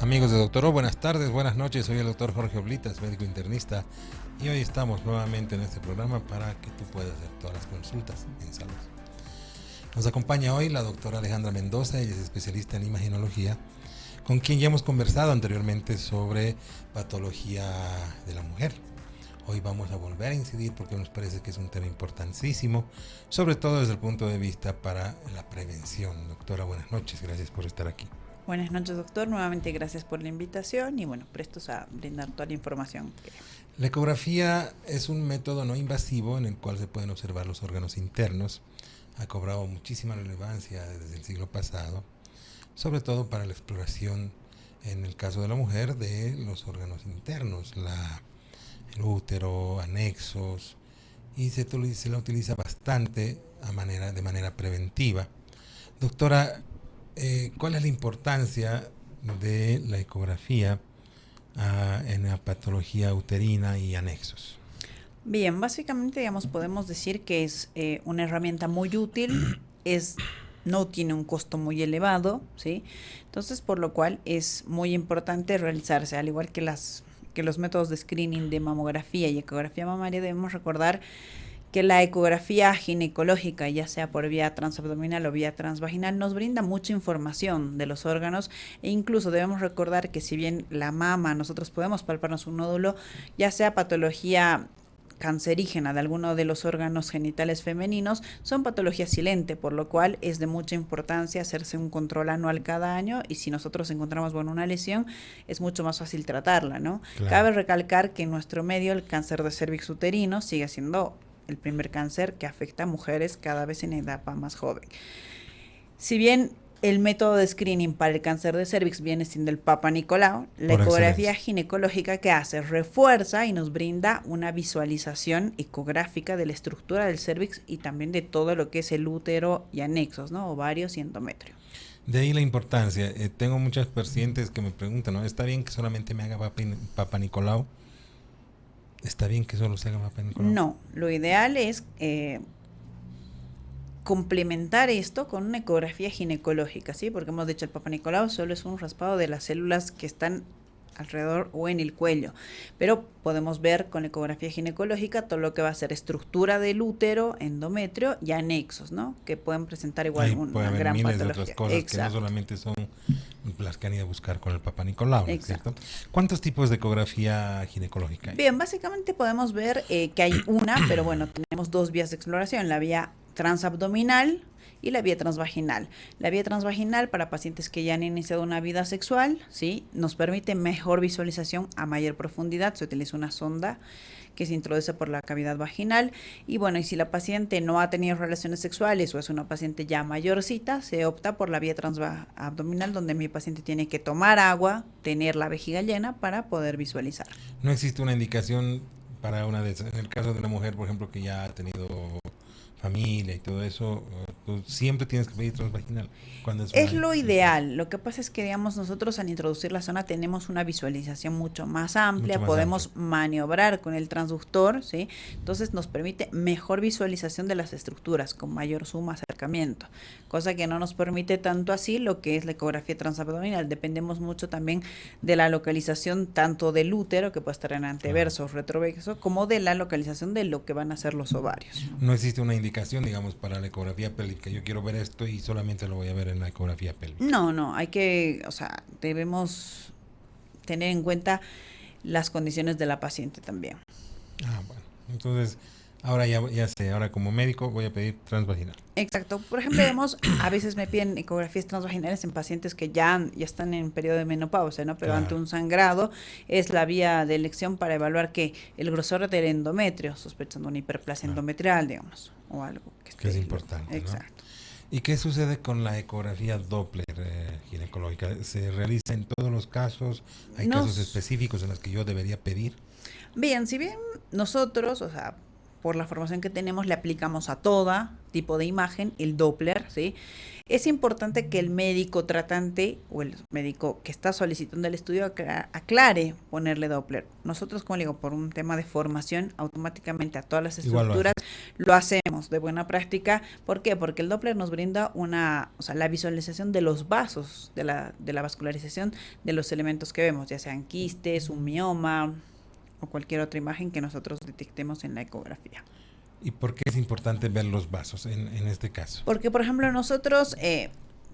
Amigos de Doctor O, buenas tardes, buenas noches. Soy el doctor Jorge Oblitas, médico internista, y hoy estamos nuevamente en este programa para que tú puedas hacer todas las consultas en salud. Nos acompaña hoy la doctora Alejandra Mendoza, ella es especialista en imagenología, con quien ya hemos conversado anteriormente sobre patología de la mujer. Hoy vamos a volver a incidir porque nos parece que es un tema importantísimo, sobre todo desde el punto de vista para la prevención. Doctora, buenas noches, gracias por estar aquí. Buenas noches, doctor. Nuevamente gracias por la invitación y bueno, prestos a brindar toda la información. La ecografía es un método no invasivo en el cual se pueden observar los órganos internos. Ha cobrado muchísima relevancia desde el siglo pasado, sobre todo para la exploración, en el caso de la mujer, de los órganos internos, el útero, anexos, y se la utiliza bastante de manera preventiva. Doctora, ¿cuál es la importancia de la ecografía en la patología uterina y anexos? Bien, básicamente, digamos, podemos decir que es una herramienta muy útil, no tiene un costo muy elevado, ¿sí? Entonces, por lo cual es muy importante realizarse, al igual que los métodos de screening de mamografía y ecografía mamaria. Debemos recordar que la ecografía ginecológica, ya sea por vía transabdominal o vía transvaginal, nos brinda mucha información de los órganos, e incluso debemos recordar que si bien la mama, nosotros podemos palparnos un nódulo, ya sea patología cancerígena de alguno de los órganos genitales femeninos, son patología silente, por lo cual es de mucha importancia hacerse un control anual cada año, y si nosotros encontramos una lesión, es mucho más fácil tratarla, ¿no? Claro. Cabe recalcar que en nuestro medio el cáncer de cervix uterino sigue siendo el primer cáncer que afecta a mujeres cada vez en etapa más joven. Si bien el método de screening para el cáncer de cervix viene siendo el Papa Nicolau, la ecografía ginecológica, ¿qué hace? Refuerza y nos brinda una visualización ecográfica de la estructura del cervix y también de todo lo que es el útero y anexos, ¿no? Ovarios y endometrio. De ahí la importancia. Tengo muchas pacientes que me preguntan, ¿no? ¿Está bien que solamente me haga Papa Nicolau? ¿Está bien que solo se haga Papa Nicolau? No, lo ideal es complementar esto con una ecografía ginecológica, ¿sí? Porque hemos dicho el Papa Nicolau solo es un raspado de las células que están alrededor o en el cuello, pero podemos ver con la ecografía ginecológica todo lo que va a ser estructura del útero, endometrio y anexos, ¿no? Que pueden presentar igual una gran miles patología. De otras cosas. Exacto. Que no solamente son las que han ido a buscar con el Papa Nicolau, ¿no es cierto? ¿Cuántos tipos de ecografía ginecológica hay? Bien, básicamente podemos ver que hay una, pero bueno, tenemos dos vías de exploración, la vía transabdominal y la vía transvaginal. La vía transvaginal para pacientes que ya han iniciado una vida sexual, ¿sí? Nos permite mejor visualización a mayor profundidad. Se utiliza una sonda que se introduce por la cavidad vaginal, y bueno, y si la paciente no ha tenido relaciones sexuales o es una paciente ya mayorcita, se opta por la vía transabdominal, donde mi paciente tiene que tomar agua, tener la vejiga llena para poder visualizar. ¿No existe una indicación para en el caso de una mujer, por ejemplo, que ya ha tenido familia y todo eso, tú siempre tienes que pedir transvaginal? Es lo ideal. Lo que pasa es que, digamos, nosotros al introducir la zona tenemos una visualización mucho más amplia, podemos maniobrar con el transductor, ¿sí? Entonces nos permite mejor visualización de las estructuras, con mayor suma, acercamiento, cosa que no nos permite tanto así lo que es la ecografía transabdominal. Dependemos mucho también de la localización tanto del útero, que puede estar en anteverso o retroverso, como de la localización de lo que van a ser los ovarios. No existe una indicación, digamos, para la ecografía pélvica. Yo quiero ver esto y solamente lo voy a ver en la ecografía pélvica. No, hay que, debemos tener en cuenta las condiciones de la paciente también. Bueno, entonces ahora ya sé, ahora como médico voy a pedir transvaginal. Exacto. Por ejemplo, a veces me piden ecografías transvaginales en pacientes que ya están en periodo de menopausia, ¿no? Pero ante un sangrado es la vía de elección para evaluar que el grosor del endometrio, sospechando una hiperplasia endometrial, digamos, o algo que es importante. Exacto. ¿No? ¿Y qué sucede con la ecografía Doppler ginecológica? ¿Se realiza en todos los casos? ¿Hay casos específicos en los que yo debería pedir? Bien, si bien nosotros, por la formación que tenemos, le aplicamos a toda tipo de imagen el Doppler, ¿sí? Es importante que el médico tratante o el médico que está solicitando el estudio aclare ponerle Doppler. Nosotros, como le digo, por un tema de formación, automáticamente a todas las estructuras lo hacemos de buena práctica. ¿Por qué? Porque el Doppler nos brinda la visualización de los vasos, de la vascularización de los elementos que vemos, ya sean quistes, un mioma o cualquier otra imagen que nosotros detectemos en la ecografía. ¿Y por qué es importante ver los vasos en este caso? Porque, por ejemplo, nosotros,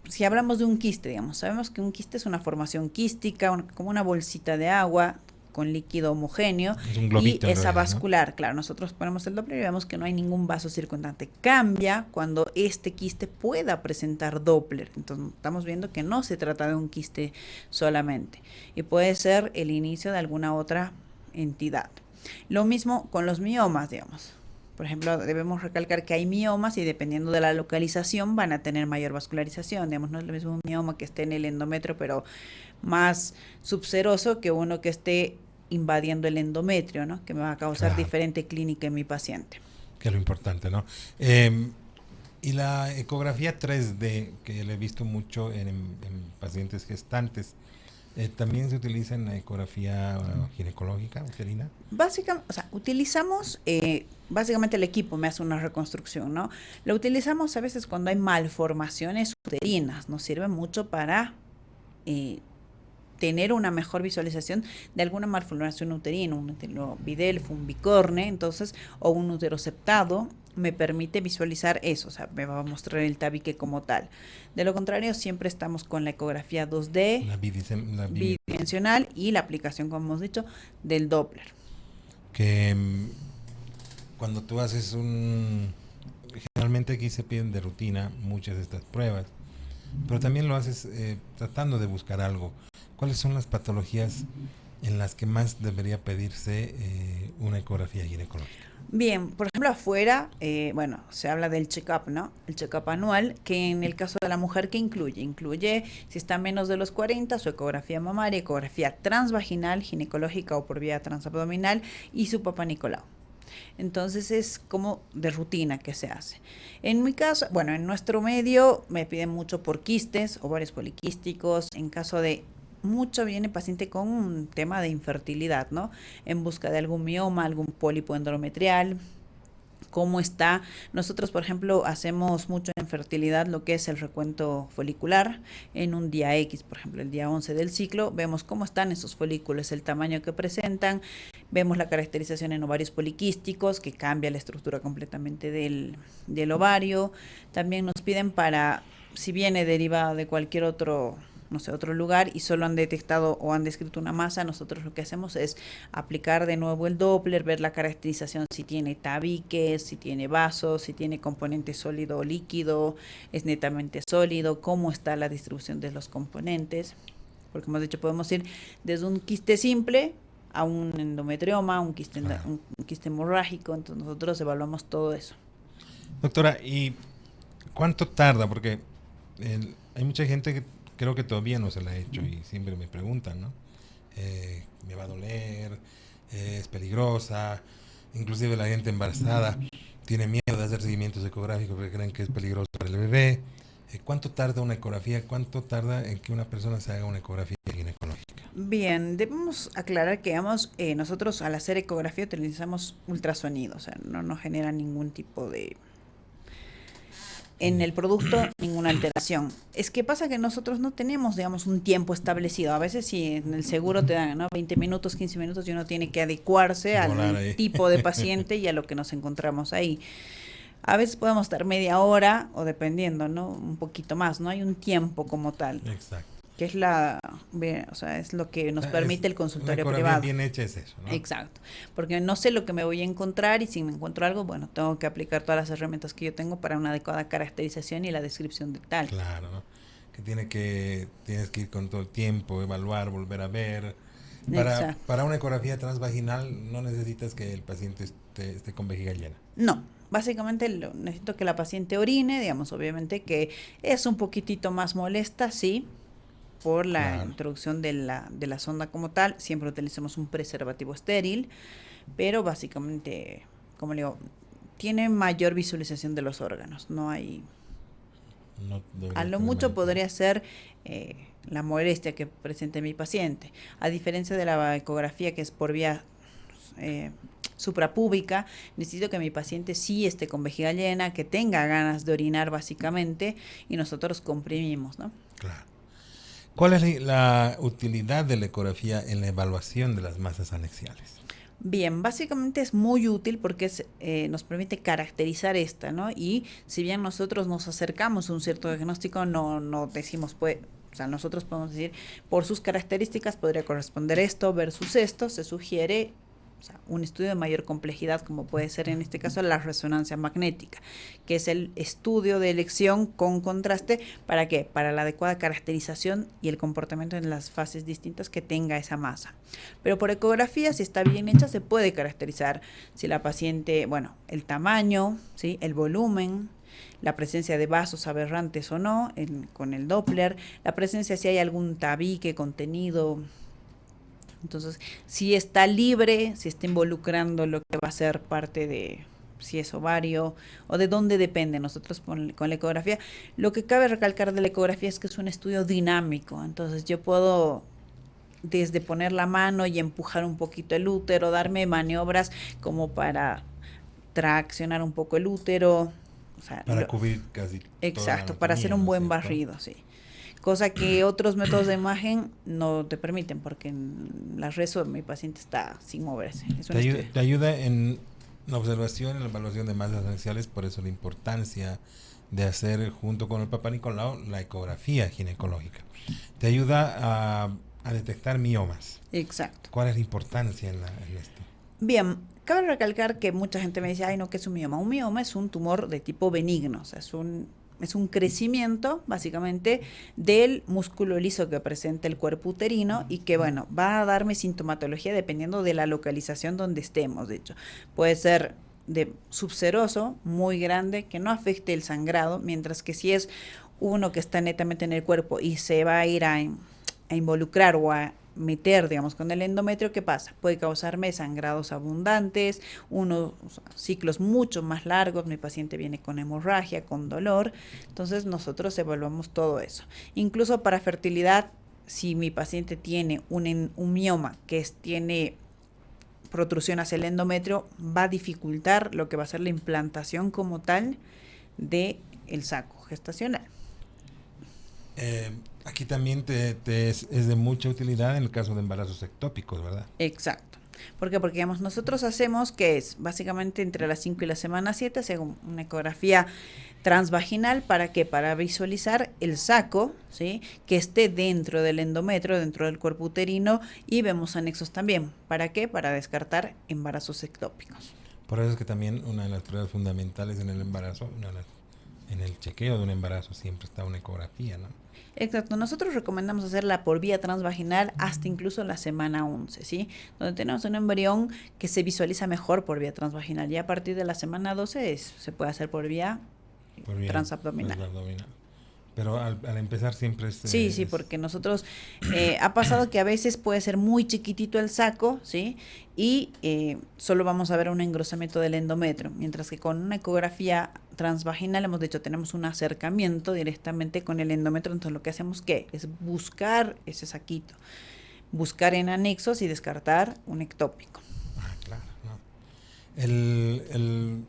si hablamos de un quiste, digamos, sabemos que un quiste es una formación quística, como una bolsita de agua con líquido homogéneo, es un globito, y esa realidad, vascular, ¿no? Claro, nosotros ponemos el Doppler y vemos que no hay ningún vaso circundante. Cambia cuando este quiste pueda presentar Doppler. Entonces, estamos viendo que no se trata de un quiste solamente y puede ser el inicio de alguna otra entidad. Lo mismo con los miomas, digamos. Por ejemplo, debemos recalcar que hay miomas y dependiendo de la localización van a tener mayor vascularización. Digamos, no es lo mismo un mioma que esté en el endometrio, pero más subseroso que uno que esté invadiendo el endometrio, ¿no? Que me va a causar diferente clínica en mi paciente. Que es lo importante, ¿no? Y la ecografía 3D, que le he visto mucho en pacientes gestantes, ¿también se utiliza en la ecografía ginecológica, uterina? Básicamente, utilizamos, básicamente el equipo me hace una reconstrucción, ¿no? Lo utilizamos a veces cuando hay malformaciones uterinas, nos sirve mucho para tener una mejor visualización de alguna malformación uterina, un útero bidelfo, un bicorne, entonces, o un útero septado, me permite visualizar eso, o sea, me va a mostrar el tabique como tal. De lo contrario, siempre estamos con la ecografía 2D, la bidimensional y la aplicación, como hemos dicho, del Doppler. Que cuando tú haces generalmente aquí se piden de rutina muchas de estas pruebas, pero también lo haces tratando de buscar algo. ¿Cuáles son las patologías en las que más debería pedirse una ecografía ginecológica? Bien, por ejemplo, afuera, se habla del check-up, ¿no? El check-up anual, que en el caso de la mujer, ¿qué incluye? Incluye, si está menos de los 40, su ecografía mamaria, ecografía transvaginal, ginecológica o por vía transabdominal y su Papá Nicolau. Entonces es como de rutina que se hace. En mi caso, en nuestro medio me piden mucho por quistes, ovarios poliquísticos, en caso de mucho viene paciente con un tema de infertilidad, ¿no? En busca de algún mioma, algún pólipo endometrial. ¿Cómo está? Nosotros, por ejemplo, hacemos mucho en fertilidad lo que es el recuento folicular en un día X, por ejemplo, el día 11 del ciclo. Vemos cómo están esos folículos, el tamaño que presentan. Vemos la caracterización en ovarios poliquísticos, que cambia la estructura completamente del ovario. También nos piden si viene derivado de cualquier otro lugar y solo han detectado o han descrito una masa, nosotros lo que hacemos es aplicar de nuevo el Doppler, ver la caracterización, si tiene tabiques, si tiene vasos, si tiene componente sólido o líquido, es netamente sólido, cómo está la distribución de los componentes, porque hemos dicho, podemos ir desde un quiste simple a un endometrioma, un quiste hemorrágico, entonces nosotros evaluamos todo eso. Doctora, ¿y cuánto tarda? Porque hay mucha gente que creo que todavía no se la ha hecho y siempre me preguntan, ¿no? Me va a doler, es peligrosa, inclusive la gente embarazada tiene miedo de hacer seguimientos ecográficos porque creen que es peligroso para el bebé. ¿Cuánto tarda una ecografía? ¿Cuánto tarda en que una persona se haga una ecografía ginecológica? Bien, debemos aclarar que nosotros al hacer ecografía utilizamos ultrasonido, o sea, no genera ningún tipo de... en el producto ninguna alteración. Es que pasa que nosotros no tenemos, digamos, un tiempo establecido. A veces si en el seguro te dan, ¿no?, 20 minutos, 15 minutos y uno tiene que adecuarse al tipo de paciente y a lo que nos encontramos ahí. A veces podemos estar media hora o dependiendo, ¿no?, un poquito más. No hay un tiempo como tal. Exacto. Que es es lo que nos permite el consultorio privado. Bien hecha es eso, ¿no? Exacto, porque no sé lo que me voy a encontrar y si me encuentro algo, tengo que aplicar todas las herramientas que yo tengo para una adecuada caracterización y la descripción de tal. Claro, ¿no? Tienes que ir con todo el tiempo, evaluar, volver a ver. Para una ecografía transvaginal no necesitas que el paciente esté con vejiga llena. No. Básicamente necesito que la paciente orine, digamos, obviamente que es un poquitito más molesta, sí, por la introducción de la sonda como tal. Siempre utilizamos un preservativo estéril, pero básicamente, como le digo, tiene mayor visualización de los órganos. No hay... No A lo mucho podría ser la molestia que presente mi paciente. A diferencia de la ecografía, que es por vía suprapúbica, necesito que mi paciente sí esté con vejiga llena, que tenga ganas de orinar básicamente, y nosotros comprimimos, ¿no? Claro. ¿Cuál es la utilidad de la ecografía en la evaluación de las masas anexiales? Bien, básicamente es muy útil porque nos permite caracterizar esta, ¿no? Y si bien nosotros nos acercamos a un cierto diagnóstico, no decimos, pues, o sea, nosotros podemos decir, por sus características podría corresponder esto versus esto, se sugiere, o sea, un estudio de mayor complejidad, como puede ser en este caso la resonancia magnética, que es el estudio de elección con contraste. ¿Para qué? Para la adecuada caracterización y el comportamiento en las fases distintas que tenga esa masa. Pero por ecografía, si está bien hecha, se puede caracterizar si la paciente, bueno, el tamaño, ¿sí? El volumen, la presencia de vasos aberrantes o no, con el Doppler, la presencia si hay algún tabique contenido. Entonces, si está libre, si está involucrando lo que va a ser parte de, si es ovario, o de dónde depende. Nosotros con la ecografía, lo que cabe recalcar de la ecografía es que es un estudio dinámico. Entonces, yo puedo desde poner la mano y empujar un poquito el útero, darme maniobras como para traccionar un poco el útero. O sea, para cubrir casi exacto, para hacer un buen barrido, sí. Cosa que otros métodos de imagen no te permiten, porque en la rezo mi paciente está sin moverse. Te ayuda en la observación, en la evaluación de masas anexiales, por eso la importancia de hacer junto con el Papa Nicolau la ecografía ginecológica. Te ayuda a detectar miomas. Exacto. ¿Cuál es la importancia en esto? Bien, cabe recalcar que mucha gente me dice, ay no, ¿qué es un mioma? Un mioma es un tumor de tipo benigno, o sea, es un crecimiento, básicamente, del músculo liso que presenta el cuerpo uterino y que, bueno, va a darme sintomatología dependiendo de la localización donde estemos, de hecho. Puede ser de subseroso, muy grande, que no afecte el sangrado, mientras que si es uno que está netamente en el cuerpo y se va a ir a involucrar o a meter, digamos, con el endometrio, ¿qué pasa? Puede causarme sangrados abundantes, unos ciclos mucho más largos, mi paciente viene con hemorragia, con dolor, entonces nosotros evaluamos todo eso. Incluso para fertilidad, si mi paciente tiene un mioma que tiene protrusión hacia el endometrio, va a dificultar lo que va a ser la implantación como tal de el saco gestacional. Aquí también es de mucha utilidad en el caso de embarazos ectópicos, ¿verdad? Exacto. ¿Por qué? Porque digamos, nosotros hacemos que es básicamente entre las 5 y la semana 7, hacemos una ecografía transvaginal. ¿Para qué? Para visualizar el saco, ¿sí? Que esté dentro del endometrio, dentro del cuerpo uterino, y vemos anexos también. ¿Para qué? Para descartar embarazos ectópicos. Por eso es que también una de las pruebas fundamentales en el embarazo, en el chequeo de un embarazo siempre está una ecografía, ¿no? Exacto, nosotros recomendamos hacerla por vía transvaginal hasta incluso la semana 11, ¿sí? Donde tenemos un embrión que se visualiza mejor por vía transvaginal, y a partir de la semana 12 se puede hacer por vía transabdominal. Pero al empezar siempre es... Sí, porque nosotros, ha pasado que a veces puede ser muy chiquitito el saco, ¿sí? Y solo vamos a ver un engrosamiento del endometrio, mientras que con una ecografía transvaginal hemos dicho, tenemos un acercamiento directamente con el endometrio, entonces lo que hacemos, ¿qué? Es buscar ese saquito, buscar en anexos y descartar un ectópico. Ah, claro, ¿no? El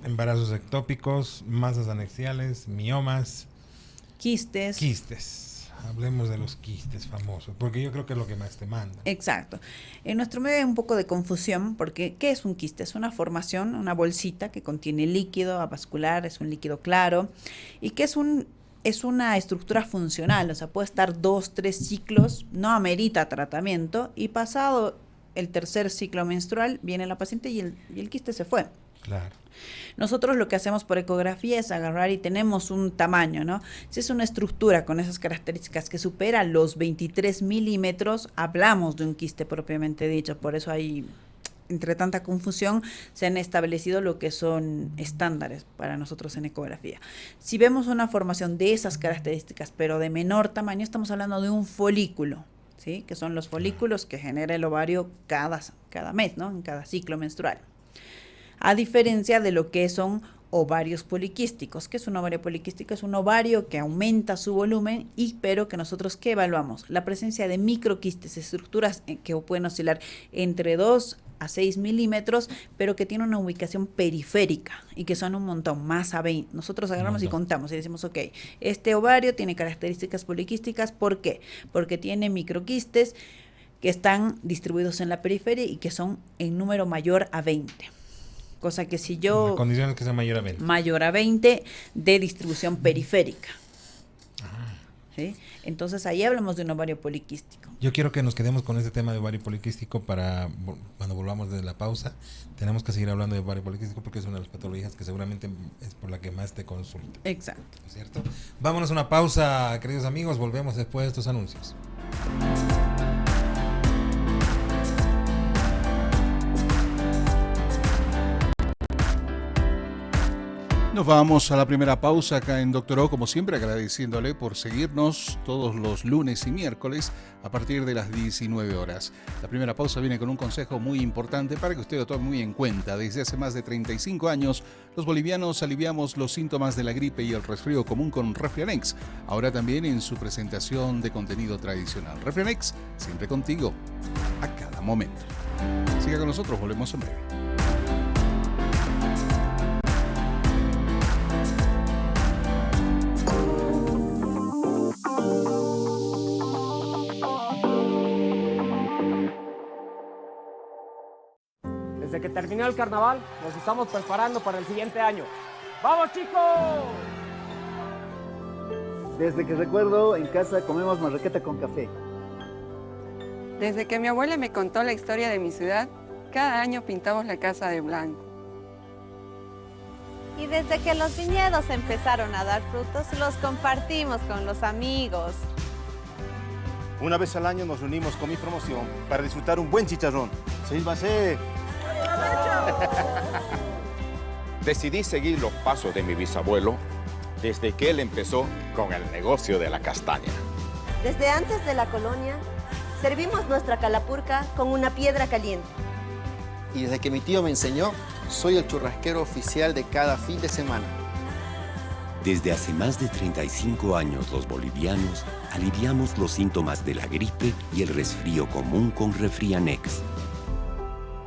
embarazos ectópicos, masas anexiales, miomas... Quistes. Hablemos de los quistes famosos, porque yo creo que es lo que más te mandan. Exacto. En nuestro medio hay un poco de confusión, porque ¿qué es un quiste? Es una formación, una bolsita que contiene líquido avascular, es un líquido claro, y que es una estructura funcional, o sea, puede estar 2, 3 ciclos, no amerita tratamiento, y pasado el tercer ciclo menstrual, viene la paciente y el quiste se fue. Claro. Nosotros lo que hacemos por ecografía es agarrar y tenemos un tamaño, ¿no? Si es una estructura con esas características que supera los 23 milímetros, hablamos de un quiste propiamente dicho. Por eso hay, entre tanta confusión, se han establecido lo que son estándares para nosotros en ecografía. Si vemos una formación de esas características, pero de menor tamaño, estamos hablando de un folículo, ¿sí? Que son los folículos que genera el ovario cada mes, ¿no? En cada ciclo menstrual. a diferencia de lo que son ovarios poliquísticos. ¿Qué es un ovario poliquístico? Es un ovario que aumenta su volumen, pero que nosotros, ¿qué evaluamos? La presencia de microquistes, estructuras que pueden oscilar entre 2 a 6 milímetros, pero que tienen una ubicación periférica y que son un montón, más a 20. Nosotros agarramos y contamos y decimos, ok, este ovario tiene características poliquísticas. ¿Por qué? Porque tiene microquistes que están distribuidos en la periferia y que son en número mayor a 20. Cosa que si yo... La condición es que sea mayor a 20. Mayor a 20 de distribución periférica. ¿Sí? Entonces ahí hablamos de un ovario poliquístico. Yo quiero que nos quedemos con este tema de ovario poliquístico para cuando volvamos de la pausa. Tenemos que seguir hablando de ovario poliquístico porque es una de las patologías que seguramente es por la que más te consultan. Exacto. ¿No es cierto? Vámonos a una pausa, queridos amigos. Volvemos después de estos anuncios. Nos vamos a la primera pausa acá en Doctor O, como siempre agradeciéndole por seguirnos todos los lunes y miércoles a partir de las 19 horas. La primera pausa viene con un consejo muy importante para que usted lo tome muy en cuenta. Desde hace más de 35 años, los bolivianos aliviamos los síntomas de la gripe y el resfrío común con Refrianex. Ahora también en su presentación de contenido tradicional. Refrianex, siempre contigo, a cada momento. Siga con nosotros, volvemos en breve. Desde que terminó el carnaval, nos estamos preparando para el siguiente año. ¡Vamos, chicos! Desde que recuerdo, en casa comemos marraqueta con café. Desde que mi abuela me contó la historia de mi ciudad, cada año pintamos la casa de blanco. Y desde que los viñedos empezaron a dar frutos, los compartimos con los amigos. Una vez al año nos reunimos con mi promoción para disfrutar un buen chicharrón. ¡Sírvase! Decidí seguir los pasos de mi bisabuelo desde que él empezó con el negocio de la castaña. Desde antes de la colonia, servimos nuestra calapurca con una piedra caliente. Y desde que mi tío me enseñó, soy el churrasquero oficial de cada fin de semana. Desde hace más de 35 años, los bolivianos aliviamos los síntomas de la gripe y el resfrío común con Refrianex.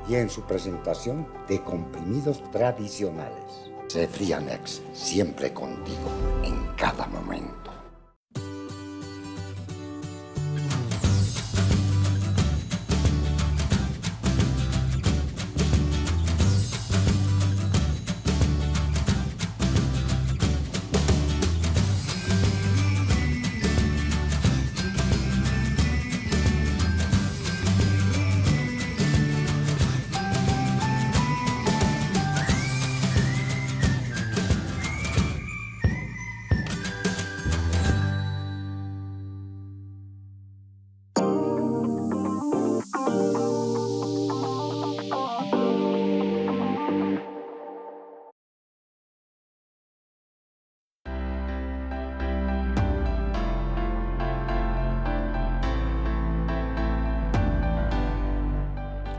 Y en su presentación de comprimidos tradicionales. Refrianex, siempre contigo, en cada momento.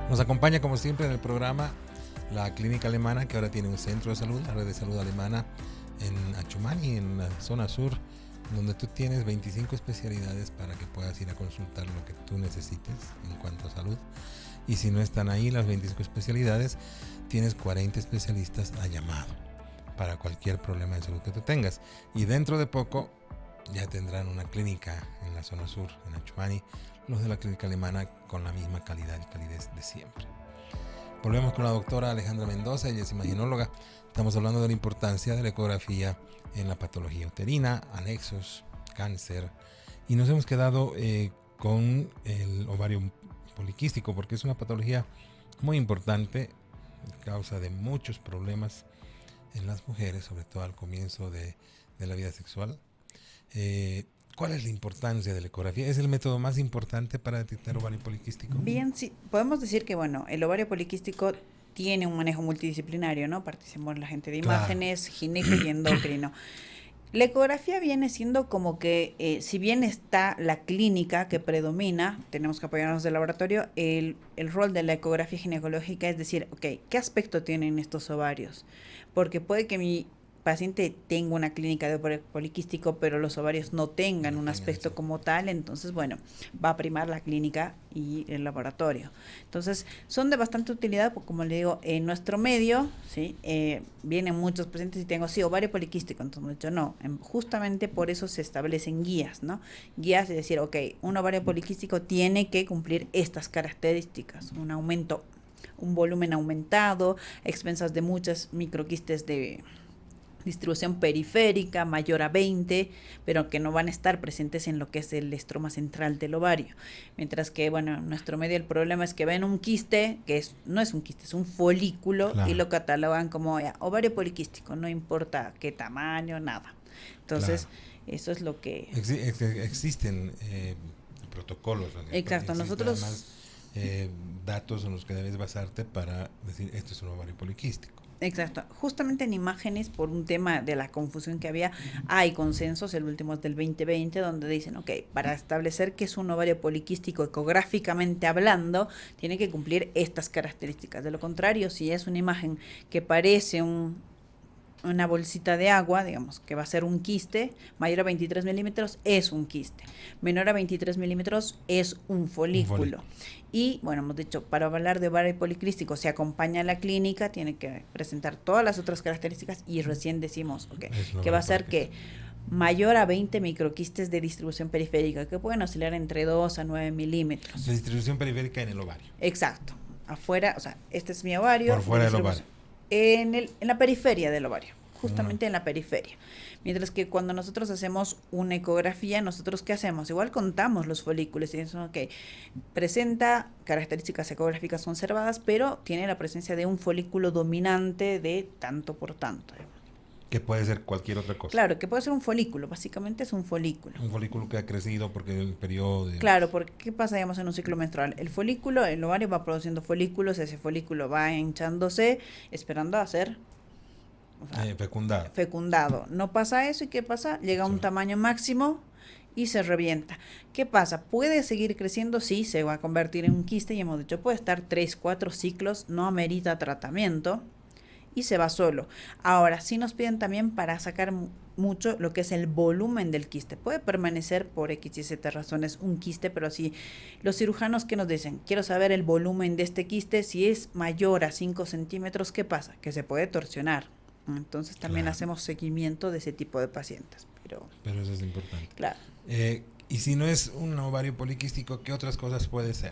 Nos acompaña como siempre en el programa la Clínica Alemana, que ahora tiene un centro de salud, la red de salud alemana en Achumani, en la zona sur, donde tú tienes 25 especialidades para que puedas ir a consultar lo que tú necesites en cuanto a salud. Y si no están ahí las 25 especialidades, tienes 40 especialistas a llamado para cualquier problema de salud que tú tengas. Y dentro de poco ya tendrán una clínica en la zona sur, en Achumani, los de la Clínica Alemana, con la misma calidad y calidez de siempre. Volvemos con la doctora Alejandra Mendoza, ella es imaginóloga. Estamos hablando de la importancia de la ecografía en la patología uterina, anexos, cáncer, y nos hemos quedado con el ovario poliquístico, porque es una patología muy importante, causa de muchos problemas en las mujeres, sobre todo al comienzo de la vida sexual. ¿Cuál es la importancia de la ecografía? ¿Es el método más importante para detectar ovario poliquístico? Bien, sí, podemos decir que bueno, el ovario poliquístico tiene un manejo multidisciplinario, ¿no? Participamos la gente de imágenes, gineco y endocrino. La ecografía viene siendo como que, si bien está la clínica que predomina, tenemos que apoyarnos del laboratorio, el rol de la ecografía ginecológica es decir, ok, ¿qué aspecto tienen estos ovarios? Porque puede que mi paciente tenga una clínica de ovario poliquístico, pero los ovarios no tengan un aspecto como tal, entonces, bueno, va a primar la clínica y el laboratorio. Entonces, son de bastante utilidad, porque como le digo, en nuestro medio, ¿sí? Vienen muchos pacientes y tengo, sí, ovario poliquístico, entonces yo no, justamente por eso se establecen guías, ¿no? Guías de decir, ok, un ovario poliquístico tiene que cumplir estas características, un aumento, un volumen aumentado, a expensas de muchas microquistes de distribución periférica mayor a 20, pero que no van a estar presentes en lo que es el estroma central del ovario. Mientras que, bueno, en nuestro medio el problema es que ven un quiste, que no es un quiste, es un folículo, claro, y lo catalogan como ovario poliquístico, no importa qué tamaño, nada. Entonces, claro, eso es lo que... Existen protocolos. Exacto, nosotros... Además, datos en los que debes basarte para decir, esto es un ovario poliquístico. Exacto, justamente en imágenes, por un tema de la confusión que había, hay consensos, el último es del 2020, donde dicen, ok, para establecer que es un ovario poliquístico ecográficamente hablando, tiene que cumplir estas características. De lo contrario, si es una imagen que parece una bolsita de agua, digamos, que va a ser un quiste, mayor a 23 milímetros es un quiste, menor a 23 milímetros es un folículo. Y, bueno, hemos dicho, para hablar de ovario poliquístico, se acompaña a la clínica, tiene que presentar todas las otras características y recién decimos, ok, que va a ser que mayor a 20 microquistes de distribución periférica, que pueden oscilar entre 2 a 9 milímetros. La distribución periférica en el ovario. Exacto, afuera, o sea, este es mi ovario. Por fuera del ovario. En la periferia del ovario, justamente en la periferia. Mientras que cuando nosotros hacemos una ecografía, ¿nosotros qué hacemos? Igual contamos los folículos y decimos, ok, presenta características ecográficas conservadas, pero tiene la presencia de un folículo dominante de tanto por tanto. Que puede ser cualquier otra cosa. Claro, que puede ser un folículo, básicamente es un folículo. Un folículo que ha crecido porque el periodo de... Claro, porque ¿qué pasa, digamos, en un ciclo menstrual? El folículo, el ovario va produciendo folículos, ese folículo va hinchándose, esperando a ser... fecundado. No pasa eso, ¿y qué pasa? Llega a un tamaño máximo y se revienta. ¿Qué pasa? ¿Puede seguir creciendo? Sí, se va a convertir en un quiste y hemos dicho, puede estar 3, 4 ciclos, no amerita tratamiento y se va solo. Ahora, sí nos piden también para sacar mucho lo que es el volumen del quiste. Puede permanecer por X y Z razones un quiste, pero si los cirujanos que nos dicen, quiero saber el volumen de este quiste, si es mayor a 5 centímetros, ¿qué pasa? Que se puede torsionar. Entonces también hacemos seguimiento de ese tipo de pacientes. Pero eso es importante. Claro. Y si no es un ovario poliquístico, ¿qué otras cosas puede ser?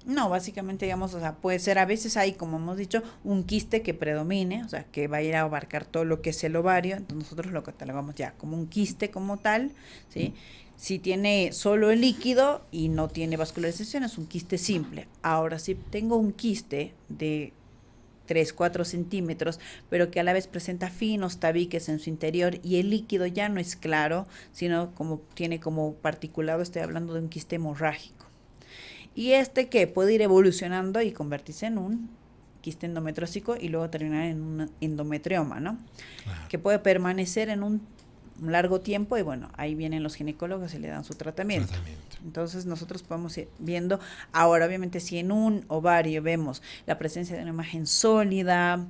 No, básicamente, digamos, o sea, puede ser, a veces hay, como hemos dicho, un quiste que predomine, o sea, que va a ir a abarcar todo lo que es el ovario, entonces nosotros lo catalogamos ya como un quiste como tal, ¿sí? Si tiene solo el líquido y no tiene vascularización, es un quiste simple. Ahora, si tengo un quiste de 3, 4 centímetros, pero que a la vez presenta finos tabiques en su interior y el líquido ya no es claro, sino como tiene como particulado, estoy hablando de un quiste hemorrágico. Y que puede ir evolucionando y convertirse en un quiste endometriósico y luego terminar en un endometrioma, ¿no? Claro. Que puede permanecer en un largo tiempo y bueno, ahí vienen los ginecólogos y le dan su tratamiento. Entonces nosotros podemos ir viendo, ahora obviamente si en un ovario vemos la presencia de una imagen sólida,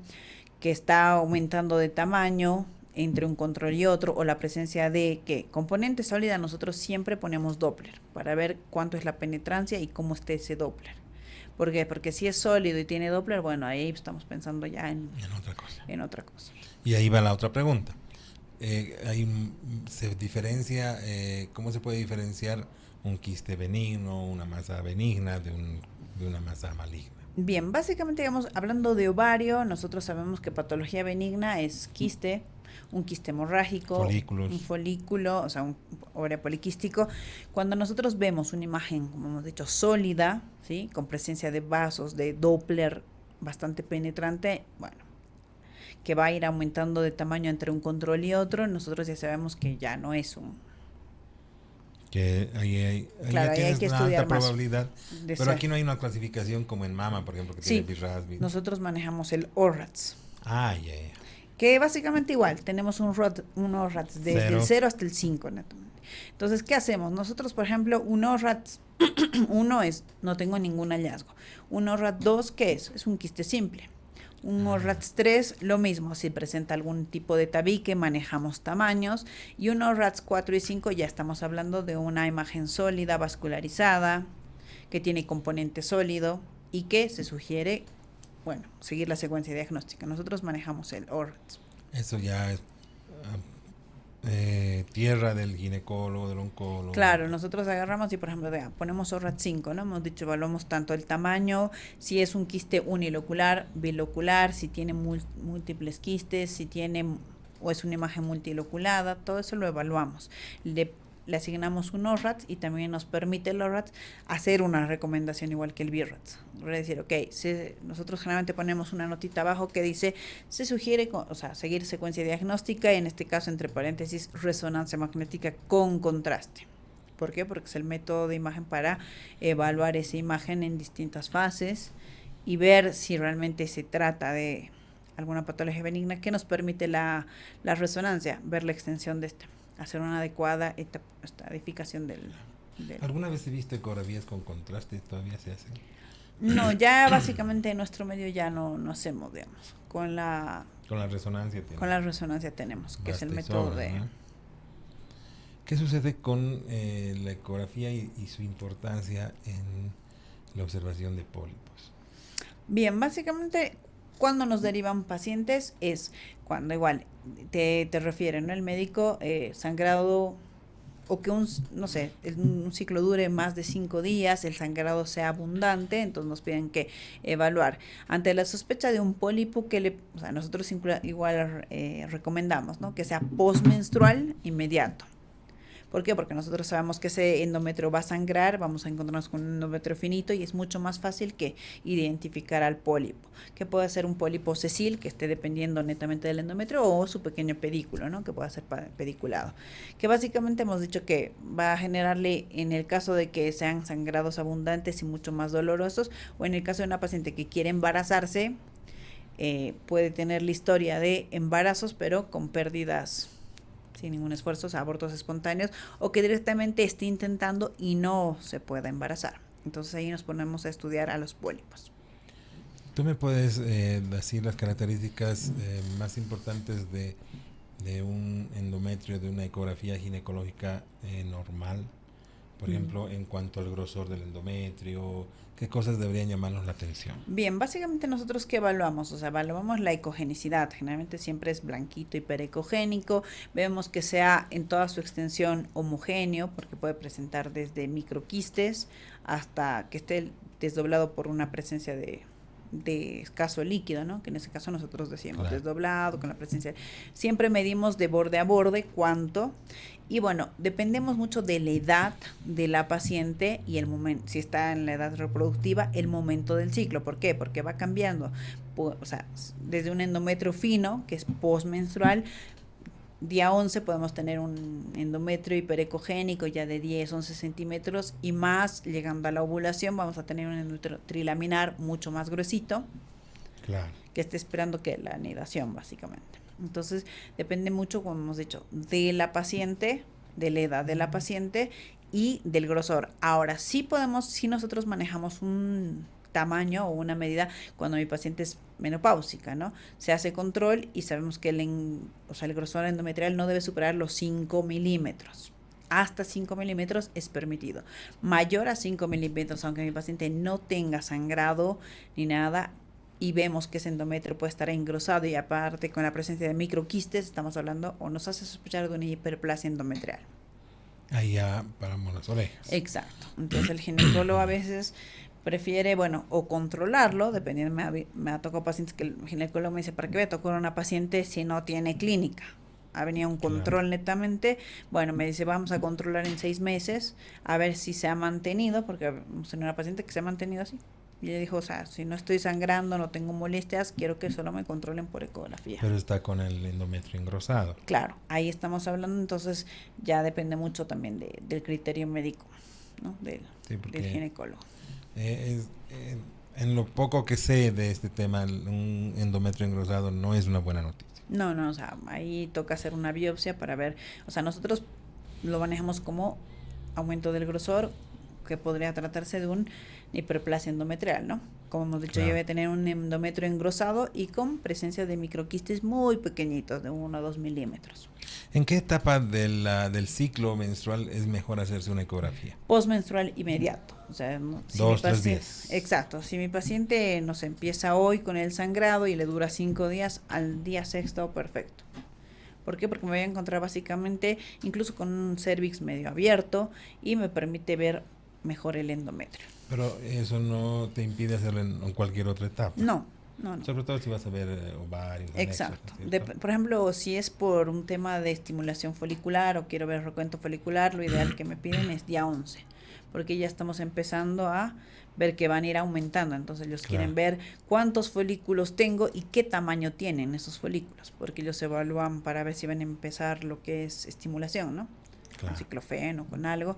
que está aumentando de tamaño entre un control y otro, o la presencia de componente sólida, nosotros siempre ponemos Doppler para ver cuánto es la penetrancia y cómo esté ese Doppler. ¿Por qué? Porque si es sólido y tiene Doppler, bueno, ahí estamos pensando ya en otra cosa. Y ahí va la otra pregunta. Se diferencia, ¿cómo se puede diferenciar un quiste benigno, una masa benigna de una masa maligna? Bien, básicamente, digamos, hablando de ovario, nosotros sabemos que patología benigna es quiste, un quiste hemorrágico, un folículo, o sea, un ovario poliquístico. Cuando nosotros vemos una imagen, como hemos dicho, sólida, ¿sí? Con presencia de vasos, de Doppler bastante penetrante, bueno, que va a ir aumentando de tamaño entre un control y otro, nosotros ya sabemos que ya no es un... Que ahí hay que una estudiar alta más probabilidad, pero aquí no hay una clasificación como en mama, por ejemplo, que tiene BRAF. Nosotros manejamos el ORATS. Ya. que básicamente igual, tenemos unos RATs desde el 0 hasta el 5 netamente. Entonces, ¿qué hacemos? Nosotros, por ejemplo, unos RATs, uno es, no tengo ningún hallazgo. Unos RAT 2, ¿qué es? Es un quiste simple. Unos RATs 3, lo mismo, si presenta algún tipo de tabique, manejamos tamaños. Y unos RATs 4 y 5, ya estamos hablando de una imagen sólida, vascularizada, que tiene componente sólido y que se sugiere, bueno, seguir la secuencia diagnóstica. Nosotros manejamos el ORATS. Eso ya es tierra del ginecólogo, del oncólogo. Claro, nosotros agarramos y, por ejemplo, ponemos ORAT 5, ¿no? Hemos dicho, evaluamos tanto el tamaño, si es un quiste unilocular, bilocular, si tiene múltiples quistes, si tiene o es una imagen multiloculada, todo eso lo evaluamos. Le asignamos un ORAT y también nos permite el ORAT hacer una recomendación igual que el BIRAT. Es decir, ok, nosotros generalmente ponemos una notita abajo que dice, se sugiere, seguir secuencia diagnóstica, y en este caso, entre paréntesis, resonancia magnética con contraste. ¿Por qué? Porque es el método de imagen para evaluar esa imagen en distintas fases y ver si realmente se trata de alguna patología benigna que nos permite la resonancia, ver la extensión de esta, hacer una adecuada estadificación del... ¿Alguna vez he visto ecografías con contraste? ¿Todavía se hacen? No, ya básicamente en nuestro medio ya no hacemos, digamos. Con la resonancia tenemos. Con la resonancia tenemos, que es el método sobra, de... ¿no? ¿Qué sucede con la ecografía y su importancia en la observación de pólipos? Bien, básicamente cuando nos derivan pacientes es cuando igual te refieren, ¿no? El médico sangrado, o que un ciclo dure más de 5 días, el sangrado sea abundante, entonces nos piden que evaluar. Ante la sospecha de un pólipo, nosotros igual recomendamos, ¿no? Que sea postmenstrual inmediato. ¿Por qué? Porque nosotros sabemos que ese endometrio va a sangrar, vamos a encontrarnos con un endometrio finito y es mucho más fácil que identificar al pólipo. Que puede ser un pólipo sesile, que esté dependiendo netamente del endometrio, o su pequeño pedículo, ¿no? Que pueda ser pediculado. Que básicamente hemos dicho que va a generarle, en el caso de que sean sangrados abundantes y mucho más dolorosos, o en el caso de una paciente que quiere embarazarse, puede tener la historia de embarazos, pero con pérdidas sin ningún esfuerzo, abortos espontáneos, o que directamente esté intentando y no se pueda embarazar. Entonces ahí nos ponemos a estudiar a los pólipos. ¿Tú me puedes decir las características más importantes de un endometrio, de una ecografía ginecológica normal? Por ejemplo, en cuanto al grosor del endometrio, ¿qué cosas deberían llamarnos la atención? Bien, básicamente nosotros ¿qué evaluamos? Evaluamos la ecogenicidad. Generalmente siempre es blanquito, hiperecogénico. Vemos que sea en toda su extensión homogéneo, porque puede presentar desde microquistes hasta que esté desdoblado por una presencia de escaso líquido, ¿no? Que en ese caso nosotros decimos desdoblado, con la presencia. Siempre medimos de borde a borde cuánto. Y bueno, dependemos mucho de la edad de la paciente y el momento, si está en la edad reproductiva, el momento del ciclo. ¿Por qué? Porque va cambiando. Desde un endometrio fino, que es postmenstrual, día 11 podemos tener un endometrio hiperecogénico ya de 10, 11 centímetros y más, llegando a la ovulación vamos a tener un endometrio trilaminar mucho más gruesito, que esté esperando que la anidación básicamente. Entonces depende mucho, como hemos dicho, de la paciente, de la edad de la paciente y del grosor. Ahora sí nosotros manejamos un tamaño o una medida cuando mi paciente es menopáusica, ¿no? Se hace control y sabemos que el grosor endometrial no debe superar los 5 milímetros. Hasta 5 milímetros es permitido. Mayor a 5 milímetros, aunque mi paciente no tenga sangrado ni nada, y vemos que ese endometrio puede estar engrosado y aparte con la presencia de microquistes, estamos hablando o nos hace sospechar de una hiperplasia endometrial. Ahí ya paramos las orejas. Exacto. Entonces el ginecólogo a veces prefiere, o controlarlo, dependiendo, me ha tocado pacientes que el ginecólogo me dice, ¿para qué voy a tocar a una paciente si no tiene clínica? Ha venido un control netamente, me dice, vamos a controlar en 6 meses, a ver si se ha mantenido, porque hemos tenido una paciente que se ha mantenido así. Y ella dijo, si no estoy sangrando, no tengo molestias, quiero que solo me controlen por ecografía. Pero está con el endometrio engrosado. Claro, ahí estamos hablando, entonces ya depende mucho también del criterio médico, ¿no? Del ginecólogo. En lo poco que sé de este tema, un endometrio engrosado no es una buena noticia. No, o sea, ahí toca hacer una biopsia para ver, o sea, nosotros lo manejamos como aumento del grosor, que podría tratarse de un hiperplasia endometrial, ¿no? Como hemos dicho, yo voy a tener un endometrio engrosado y con presencia de microquistes muy pequeñitos, de 1 a 2 milímetros. ¿En qué etapa del ciclo menstrual es mejor hacerse una ecografía? Postmenstrual inmediato. O sea, si 2, 3 días. Exacto. Si mi paciente nos empieza hoy con el sangrado y le dura 5 días, al día sexto, perfecto. ¿Por qué? Porque me voy a encontrar básicamente incluso con un cervix medio abierto y me permite ver mejor el endometrio. Pero eso no te impide hacerlo en cualquier otra etapa. No. Sobre todo si vas a ver ovarios. Exacto. Anexos, por ejemplo, si es por un tema de estimulación folicular o quiero ver recuento folicular, lo ideal que me piden es día 11, porque ya estamos empezando a ver que van a ir aumentando. Entonces ellos quieren ver cuántos folículos tengo y qué tamaño tienen esos folículos, porque ellos evalúan para ver si van a empezar lo que es estimulación, ¿no? Con ciclofeno, con algo.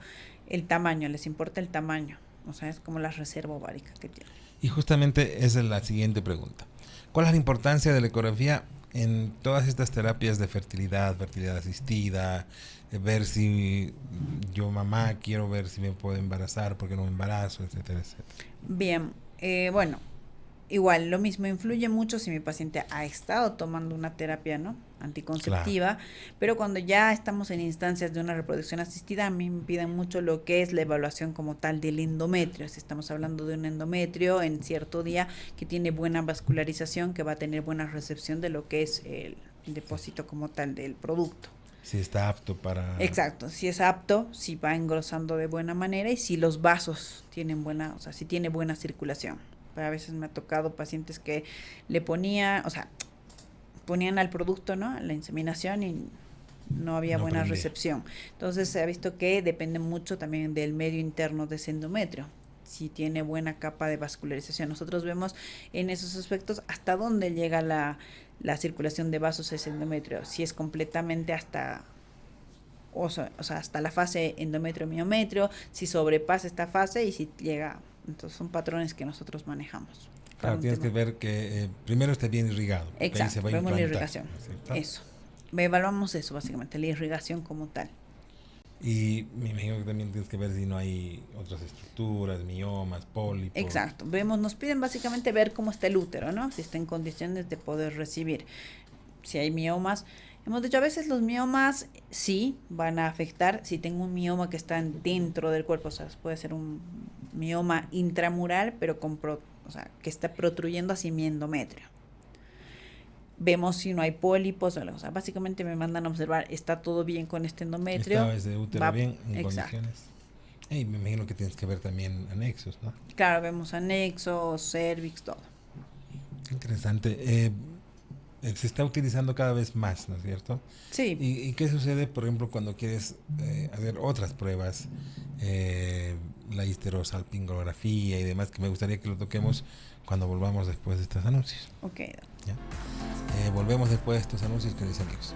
El tamaño, les importa el tamaño. O sea, es como la reserva ovárica que tiene. Y justamente esa es la siguiente pregunta. ¿Cuál es la importancia de la ecografía en todas estas terapias de fertilidad asistida, ver si yo mamá quiero ver si me puedo embarazar porque no me embarazo, etcétera, etcétera? Bien, bueno, igual lo mismo influye mucho si mi paciente ha estado tomando una terapia, ¿no?, anticonceptiva, pero cuando ya estamos en instancias de una reproducción asistida, a mí me piden mucho lo que es la evaluación como tal del endometrio. Si estamos hablando de un endometrio en cierto día que tiene buena vascularización, que va a tener buena recepción de lo que es el depósito como tal del producto. Si está apto para... Exacto, si es apto, si va engrosando de buena manera y si los vasos tienen buena, o sea, si tiene buena circulación. Pero a veces me ha tocado pacientes que le ponían al producto, ¿no?, la inseminación y no había buena recepción. Entonces se ha visto que depende mucho también del medio interno de ese endometrio, si tiene buena capa de vascularización. Nosotros vemos en esos aspectos hasta dónde llega la circulación de vasos a ese endometrio, si es completamente hasta la fase endometrio-miometrio, si sobrepasa esta fase y si llega. Entonces son patrones que nosotros manejamos. Claro, tienes que ver que primero esté bien irrigado. Exacto, ahí se va vemos la a irrigación. ¿no? Eso. Evaluamos eso básicamente, la irrigación como tal. Y me imagino que también tienes que ver si no hay otras estructuras, miomas, pólipos. Exacto. Nos piden básicamente ver cómo está el útero, ¿no? Si está en condiciones de poder recibir. Si hay miomas. Hemos dicho, a veces los miomas sí van a afectar. Si tengo un mioma que está dentro del cuerpo, o sea, puede ser un mioma intramural, pero que está protruyendo hacia mi endometrio. Vemos si no hay pólipos, o sea, básicamente me mandan a observar, está todo bien con este endometrio. Está ese útero bien en condiciones. Y me imagino que tienes que ver también anexos, ¿no? Claro, vemos anexos, cervix, todo. Interesante. Se está utilizando cada vez más, ¿no es cierto? Sí. ¿Y qué sucede, por ejemplo, cuando quieres hacer otras pruebas, la histerosalpingografía y demás, que me gustaría que lo toquemos cuando volvamos después de estos anuncios? Ok. ¿Ya? Volvemos después de estos anuncios, queridos amigos.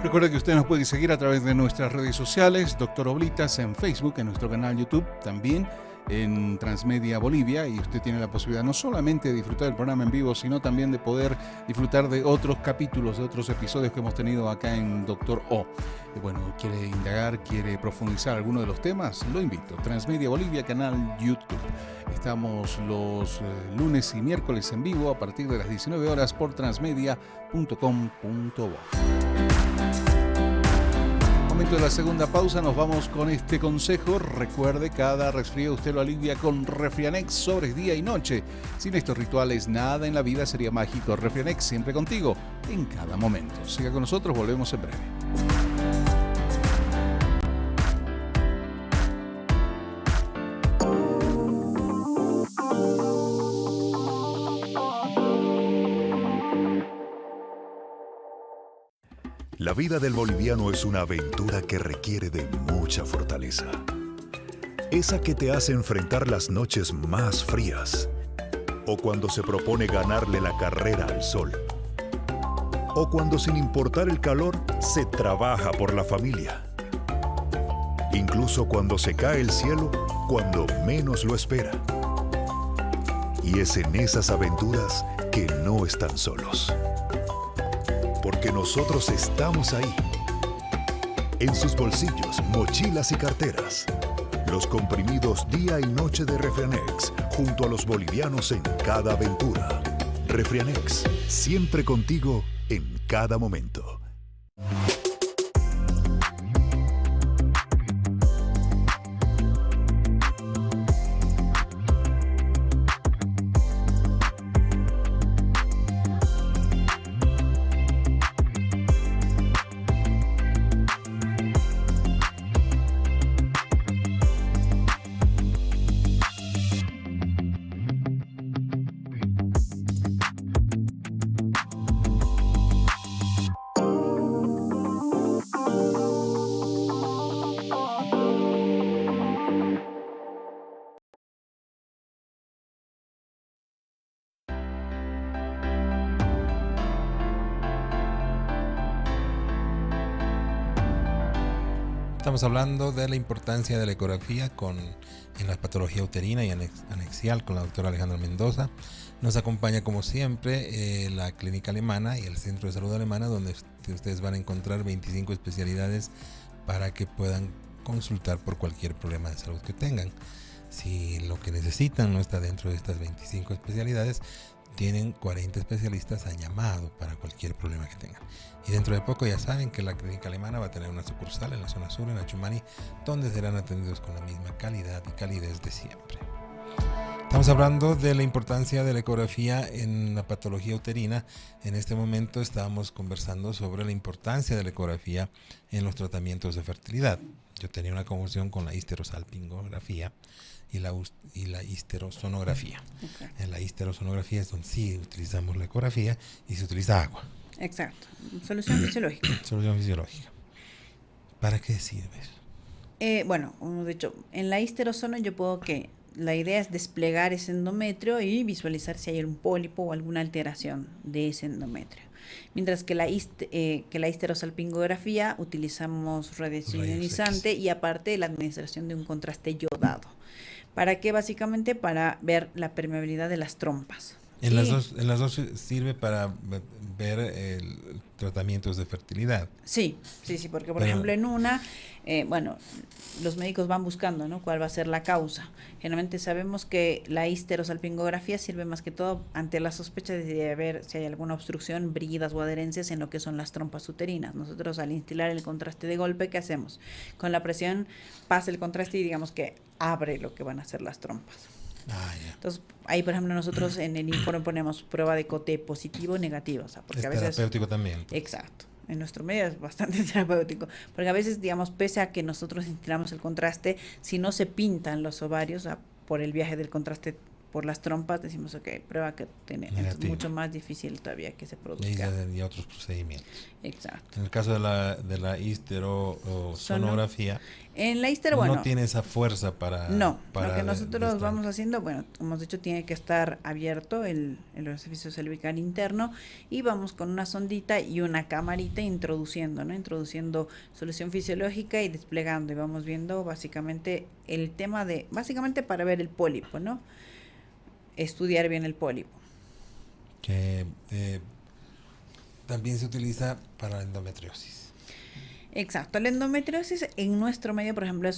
Recuerda que usted nos puede seguir a través de nuestras redes sociales, Dr. Oblitas en Facebook, en nuestro canal YouTube, también en Transmedia Bolivia, y usted tiene la posibilidad no solamente de disfrutar del programa en vivo, sino también de poder disfrutar de otros capítulos, de otros episodios que hemos tenido acá en Dr. O. Bueno, quiere indagar, quiere profundizar alguno de los temas, lo invito. Transmedia Bolivia, canal YouTube. Estamos los lunes y miércoles en vivo a partir de las 19 horas por transmedia.com.bo. Momento de la segunda pausa, nos vamos con este consejo. Recuerde, cada resfrío usted lo alivia con Refrianex sobres día y noche. Sin estos rituales, nada en la vida sería mágico. Refrianex siempre contigo, en cada momento. Siga con nosotros, volvemos en breve. La vida del boliviano es una aventura que requiere de mucha fortaleza. Esa que te hace enfrentar las noches más frías. O cuando se propone ganarle la carrera al sol. O cuando sin importar el calor, se trabaja por la familia. incluso cuando se cae el cielo, cuando menos lo espera. Y es en esas aventuras que no están solos. Porque nosotros estamos ahí. En sus bolsillos, mochilas y carteras. Los comprimidos día y noche de Refrianex, junto a los bolivianos en cada aventura. Refrianex, siempre contigo en cada momento. Estamos hablando de la importancia de la ecografía en la patología uterina y anexial con la doctora Alejandra Mendoza. Nos acompaña como siempre la Clínica Alemana y el Centro de Salud Alemana, donde ustedes van a encontrar 25 especialidades para que puedan consultar por cualquier problema de salud que tengan. Si lo que necesitan no está dentro de estas 25 especialidades, tienen 40 especialistas a llamado para cualquier problema que tengan. Y dentro de poco ya saben que la Clínica Alemana va a tener una sucursal en la zona sur, en Achumani, donde serán atendidos con la misma calidad y calidez de siempre. Estamos hablando de la importancia de la ecografía en la patología uterina. En este momento estábamos conversando sobre la importancia de la ecografía en los tratamientos de fertilidad. Yo tenía una confusión con la histerosalpingografía y la histerosonografía. Okay. En la histerosonografía es donde sí utilizamos la ecografía y se utiliza agua. Exacto. Solución fisiológica. Solución fisiológica. ¿Para qué sirve eso? Bueno, de hecho, en la histerosono yo puedo que la idea es desplegar ese endometrio y visualizar si hay un pólipo o alguna alteración de ese endometrio. Mientras que la histerosalpingografía utilizamos radiación ionizante y aparte la administración de un contraste yodado. ¿Para qué? Básicamente para ver la permeabilidad de las trompas. En las dos sirve para ver tratamientos de fertilidad. Sí, porque por ejemplo en una, los médicos van buscando, ¿no?, cuál va a ser la causa. Generalmente sabemos que la histerosalpingografía sirve más que todo ante la sospecha de ver si hay alguna obstrucción, bridas o adherencias en lo que son las trompas uterinas. Nosotros al instilar el contraste de golpe, ¿qué hacemos? Con la presión pasa el contraste y digamos que abre lo que van a ser las trompas. Entonces, ahí por ejemplo nosotros en el informe ponemos prueba de COTE positivo o negativo. O sea, porque es a veces, terapéutico también. Exacto. En nuestro medio es bastante terapéutico. Porque a veces, digamos, pese a que nosotros instilamos el contraste, si no se pintan los ovarios, o sea, por el viaje del contraste por las trompas, decimos, ok, prueba que tiene. Es mucho más difícil todavía que se produzca. Y otros procedimientos. Exacto. En el caso de la histerosonografía, en la histero, no tiene esa fuerza para... No, lo que nosotros vamos haciendo, como hemos dicho, tiene que estar abierto el orificio cervical interno y vamos con una sondita y una camarita introduciendo solución fisiológica y desplegando, y vamos viendo básicamente el tema básicamente para ver el pólipo, ¿no? Estudiar bien el pólipo. Que también se utiliza para la endometriosis. Exacto, la endometriosis en nuestro medio, por ejemplo,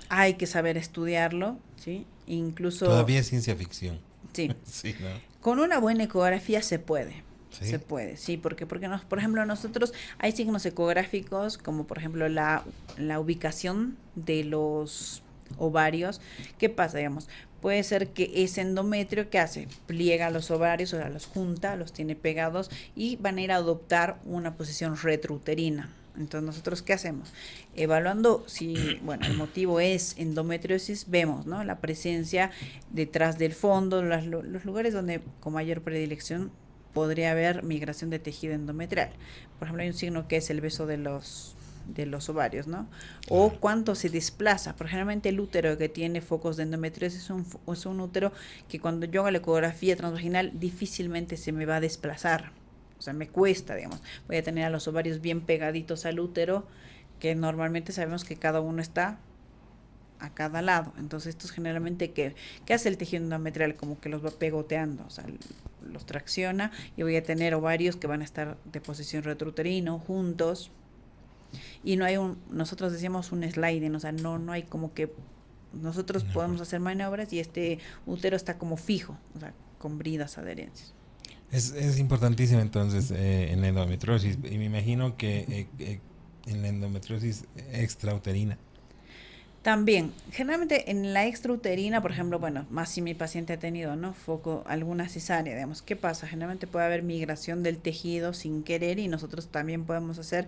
hay que saber estudiarlo, ¿sí? Incluso... Todavía es ciencia ficción. Sí. Sí, ¿no? Con una buena ecografía se puede. ¿Sí? Se puede, sí, porque por ejemplo nosotros hay signos ecográficos como por ejemplo la ubicación de los ovarios. ¿Qué pasa? Digamos, puede ser que ese endometrio, ¿qué hace? Pliega los ovarios, o sea, los junta, los tiene pegados y van a ir a adoptar una posición retrouterina. Entonces, ¿nosotros qué hacemos? Evaluando si, el motivo es endometriosis, vemos, ¿no?, la presencia detrás del fondo, los lugares donde con mayor predilección podría haber migración de tejido endometrial. Por ejemplo, hay un signo que es el beso de los ovarios, ¿no? O cuánto se desplaza. Porque generalmente el útero que tiene focos de endometriosis es un útero que cuando yo hago la ecografía transvaginal difícilmente se me va a desplazar. O sea, me cuesta, digamos. Voy a tener a los ovarios bien pegaditos al útero que normalmente sabemos que cada uno está a cada lado. Entonces, estos generalmente, ¿qué hace el tejido endometrial? Como que los va pegoteando, o sea, los tracciona, y voy a tener ovarios que van a estar de posición retrouterino, juntos, y no hay nosotros decíamos un sliding, o sea, no hay como que nosotros podemos hacer maniobras y este útero está como fijo, o sea, con bridas, adherencias. Es importantísimo entonces en la endometriosis, y me imagino que en la endometriosis extrauterina. También, generalmente en la extrauterina, por ejemplo, bueno, más si mi paciente ha tenido, ¿no? Alguna cesárea, digamos, ¿qué pasa? Generalmente puede haber migración del tejido sin querer, y nosotros también podemos hacer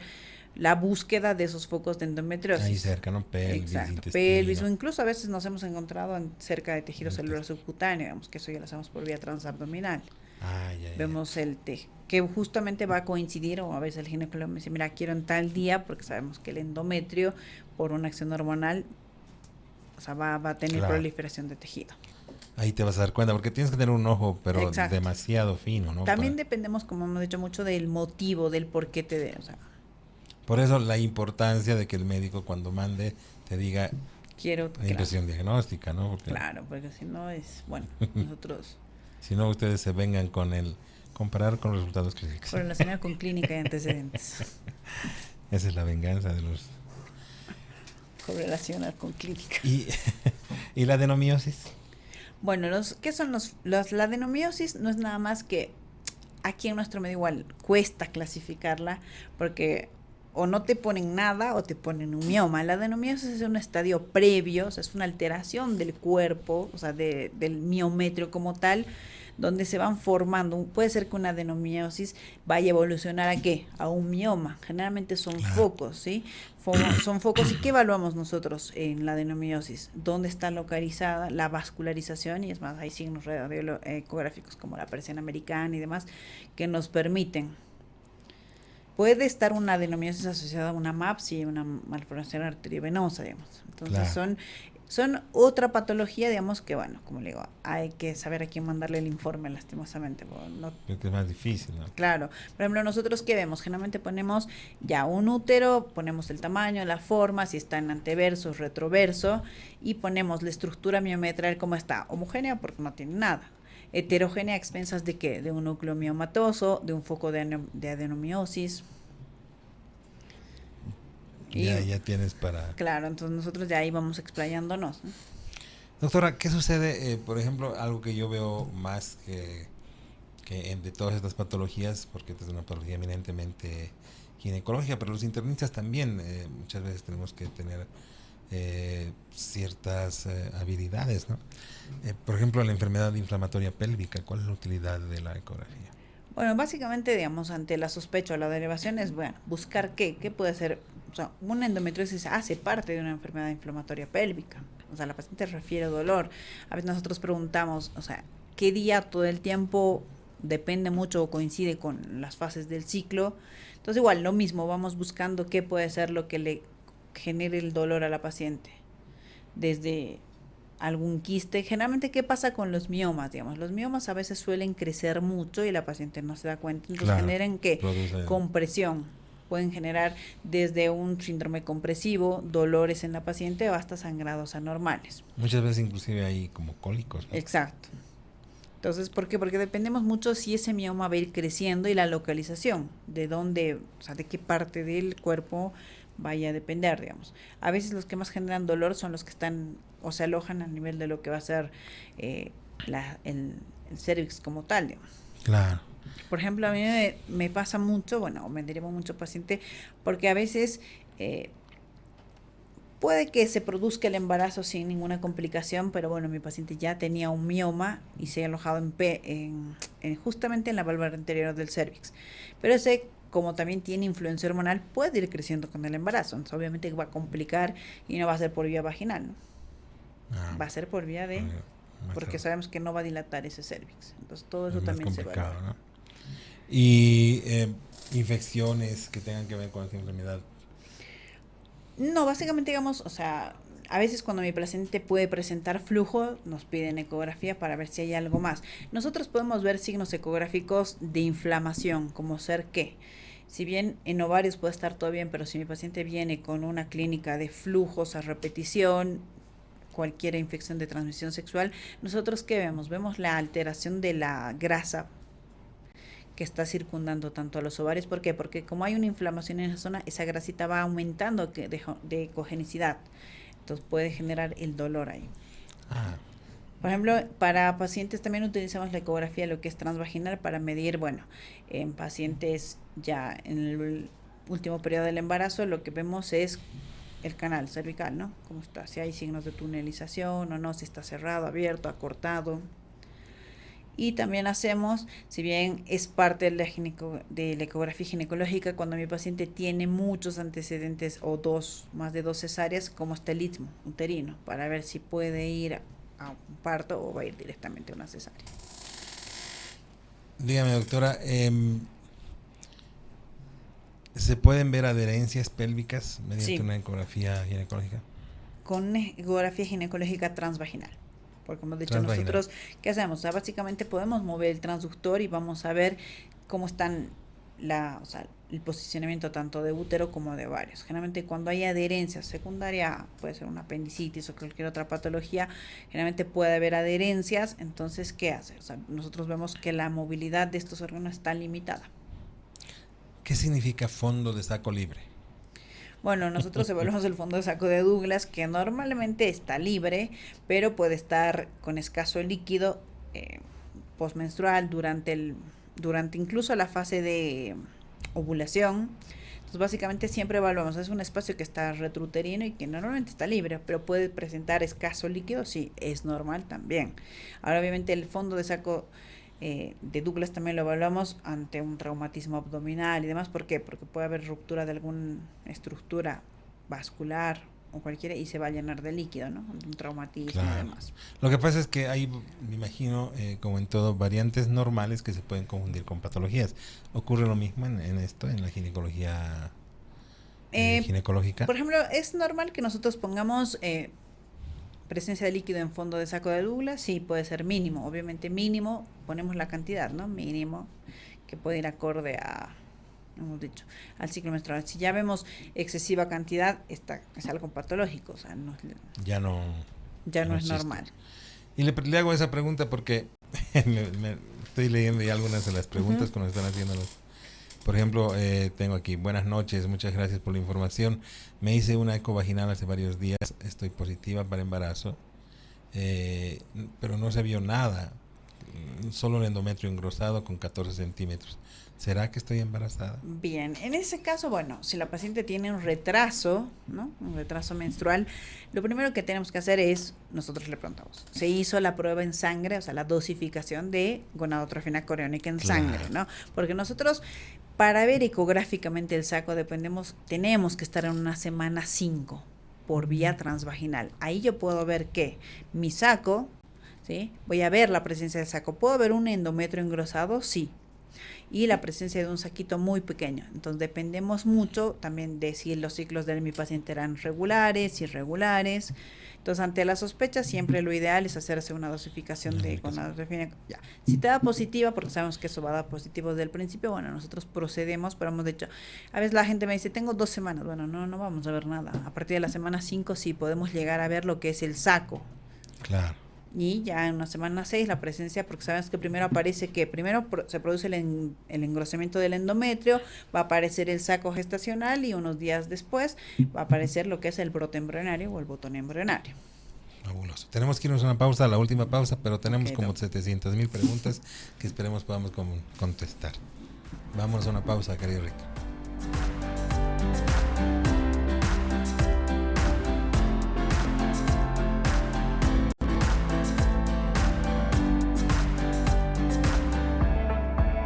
la búsqueda de esos focos de endometriosis. Ahí cerca, ¿no? Pelvis, exacto, pelvis, o incluso a veces nos hemos encontrado cerca de tejido celular subcutáneo, digamos, que eso ya lo hacemos por vía transabdominal. Vemos el que justamente va a coincidir, o a veces el ginecólogo me dice, mira, quiero en tal día, porque sabemos que el endometrio, por una acción hormonal, o sea, va a tener proliferación de tejido. Ahí te vas a dar cuenta, porque tienes que tener un ojo, pero exacto, demasiado fino, ¿no? También dependemos, como hemos dicho, mucho del motivo, del por qué o sea. Por eso la importancia de que el médico, cuando mande, te diga la impresión diagnóstica, ¿no? Porque claro, porque si no es, bueno, nosotros... si no, ustedes se vengan con comparar con resultados clínicos. Correlacionar con clínica y antecedentes. Esa es la venganza de los... Correlacionar con clínica. ¿Y la adenomiosis? Bueno, ¿qué son la adenomiosis? No es nada más que aquí en nuestro medio igual cuesta clasificarla, porque o no te ponen nada o te ponen un mioma. La adenomiosis es un estadio previo, o sea, es una alteración del cuerpo, o sea, del miometrio como tal, donde se van formando. Puede ser que una adenomiosis vaya a evolucionar ¿a qué? A un mioma. Generalmente son focos, ¿sí? Son focos. ¿Y qué evaluamos nosotros en la adenomiosis? ¿Dónde está localizada la vascularización? Y es más, hay signos ecográficos como la presión americana y demás que nos permiten. Puede estar una adenomiosis asociada a una MAPS y una malformación arteriovenosa, digamos. Entonces son otra patología, digamos, que bueno, como le digo, hay que saber a quién mandarle el informe, lastimosamente. Es más difícil, ¿no? Claro. Por ejemplo, nosotros, ¿qué vemos? Generalmente ponemos ya un útero, ponemos el tamaño, la forma, si está en anteverso, retroverso, y ponemos la estructura miometral como está, homogénea porque no tiene nada. Heterogénea a expensas de ¿qué? De un núcleo miomatoso, de un foco de adenomiosis. Ya tienes para... Claro, entonces nosotros ya ahí vamos explayándonos, ¿no? Doctora, ¿qué sucede? Por ejemplo, algo que yo veo más que de todas estas patologías, porque esta es una patología eminentemente ginecológica, pero los internistas también muchas veces tenemos que tener ciertas habilidades, ¿no? Por ejemplo, la enfermedad inflamatoria pélvica, ¿cuál es la utilidad de la ecografía? Bueno, básicamente, digamos, ante la sospecha o la derivación es, bueno, buscar qué puede ser. O sea, una endometriosis hace parte de una enfermedad inflamatoria pélvica. O sea, la paciente refiere dolor. A veces nosotros preguntamos, o sea, ¿qué día todo el tiempo depende mucho o coincide con las fases del ciclo? Entonces, igual, lo mismo, vamos buscando qué puede ser lo que le genere el dolor a la paciente. Desde algún quiste. Generalmente, ¿qué pasa con los miomas? Digamos, los miomas a veces suelen crecer mucho y la paciente no se da cuenta. Entonces, generan ¿qué? Compresión. Pueden generar desde un síndrome compresivo, dolores en la paciente, o hasta sangrados anormales. Muchas veces inclusive hay como cólicos, ¿no? Exacto. Entonces, ¿por qué? Porque dependemos mucho si ese mioma va a ir creciendo y la localización, de dónde, o sea, de qué parte del cuerpo vaya a depender, digamos. A veces los que más generan dolor son los que están o se alojan a nivel de lo que va a ser el cervix como tal, digamos. Claro. Por ejemplo, a mí me pasa mucho, bueno, me derivo mucho paciente, porque a veces puede que se produzca el embarazo sin ninguna complicación, pero bueno, mi paciente ya tenía un mioma y se ha alojado justamente en la válvula anterior del cervix. Pero ese, como también tiene influencia hormonal, puede ir creciendo con el embarazo. Entonces, obviamente va a complicar y no va a ser por vía vaginal, ¿no? Va a ser por vía de... porque sabemos que no va a dilatar ese cervix. Entonces, todo eso también se evalúa, ¿no? Y infecciones que tengan que ver con esta enfermedad. No, básicamente, digamos, o sea, a veces cuando mi paciente puede presentar flujo, nos piden ecografía para ver si hay algo más. Nosotros podemos ver signos ecográficos de inflamación, como ser ¿qué? si bien en ovarios puede estar todo bien, pero si mi paciente viene con una clínica de flujos a repetición, cualquier infección de transmisión sexual, nosotros ¿qué vemos? Vemos la alteración de la grasa que está circundando tanto a los ovarios. ¿Por qué? Porque como hay una inflamación en esa zona, esa grasita va aumentando de cogenicidad. Entonces puede generar el dolor ahí. Por ejemplo, para pacientes también utilizamos la ecografía, lo que es transvaginal, para medir, bueno, en pacientes ya en el último periodo del embarazo, lo que vemos es el canal cervical, ¿no? Cómo está, si hay signos de tunelización o no, si está cerrado, abierto, acortado. Y también hacemos, si bien es parte de la ecografía ginecológica, cuando mi paciente tiene muchos antecedentes o más de dos cesáreas, como está el istmo uterino, para ver si puede ir a un parto o va a ir directamente a una cesárea. Dígame, doctora, ¿se pueden ver adherencias pélvicas mediante una ecografía ginecológica? Con una ecografía ginecológica transvaginal. Porque como hemos dicho nosotros, ¿qué hacemos? O sea, básicamente podemos mover el transductor y vamos a ver cómo están el posicionamiento tanto de útero como de ovarios. Generalmente cuando hay adherencia secundaria, puede ser una apendicitis o cualquier otra patología, generalmente puede haber adherencias. Entonces, ¿qué hace? O sea, nosotros vemos que la movilidad de estos órganos está limitada. ¿Qué significa fondo de saco libre? Bueno, nosotros evaluamos el fondo de saco de Douglas, que normalmente está libre, pero puede estar con escaso líquido postmenstrual durante incluso la fase de ovulación. Entonces, básicamente siempre evaluamos, es un espacio que está retrouterino y que normalmente está libre, pero puede presentar escaso líquido, sí, es normal también. Ahora, obviamente, el fondo de saco de Douglas también lo evaluamos ante un traumatismo abdominal y demás. ¿Por qué? Porque puede haber ruptura de alguna estructura vascular o cualquiera y se va a llenar de líquido, ¿no? Un traumatismo y demás. Lo que pasa es que hay, me imagino, como en todo, variantes normales que se pueden confundir con patologías. ¿Ocurre lo mismo en esto, en la ginecología ginecológica? Por ejemplo, es normal que nosotros pongamos presencia de líquido en fondo de saco de Douglas. Sí, puede ser mínimo. Obviamente mínimo, ponemos la cantidad, ¿no? Mínimo, que puede ir acorde hemos dicho, al ciclo menstrual. Si ya vemos excesiva cantidad, es algo patológico, o sea, ya no es normal. Y le hago esa pregunta porque me estoy leyendo ya algunas de las preguntas que nos están haciendo. Por ejemplo, tengo aquí, buenas noches, muchas gracias por la información. Me hice una eco vaginal hace varios días, estoy positiva para embarazo, pero no se vio nada, solo un endometrio engrosado con 14 centímetros. ¿Será que estoy embarazada? Bien, en ese caso, bueno, si la paciente tiene un retraso, ¿no? Un retraso menstrual, lo primero que tenemos que hacer es, nosotros le preguntamos, ¿se hizo la prueba en sangre, o sea, la dosificación de gonadotrofina coriónica en sangre, ¿no? Porque nosotros, para ver ecográficamente el saco, tenemos que estar en una semana 5 por vía transvaginal. Ahí yo puedo ver que mi saco, ¿sí? Voy a ver la presencia del saco. ¿Puedo ver un endometrio engrosado? Sí. Y la presencia de un saquito muy pequeño. Entonces dependemos mucho también de si los ciclos de mi paciente eran regulares, irregulares. Entonces, ante la sospecha, siempre lo ideal es hacerse una dosificación de gonadotrofina. Ya. Si te da positiva, porque sabemos que eso va a dar positivo desde el principio, bueno, nosotros procedemos, pero hemos dicho, a veces la gente me dice, tengo 2 semanas. Bueno, no vamos a ver nada. A partir de la semana 5 sí podemos llegar a ver lo que es el saco. Claro. Y ya en una semana 6 la presencia, porque sabemos que primero aparece se produce el engrosamiento del endometrio, va a aparecer el saco gestacional y unos días después va a aparecer lo que es el brote embrionario o el botón embrionario. Fabuloso. Tenemos que irnos a una pausa, la última pausa, pero tenemos como 700,000 preguntas que esperemos podamos contestar. Vamos a una pausa, querido Rick.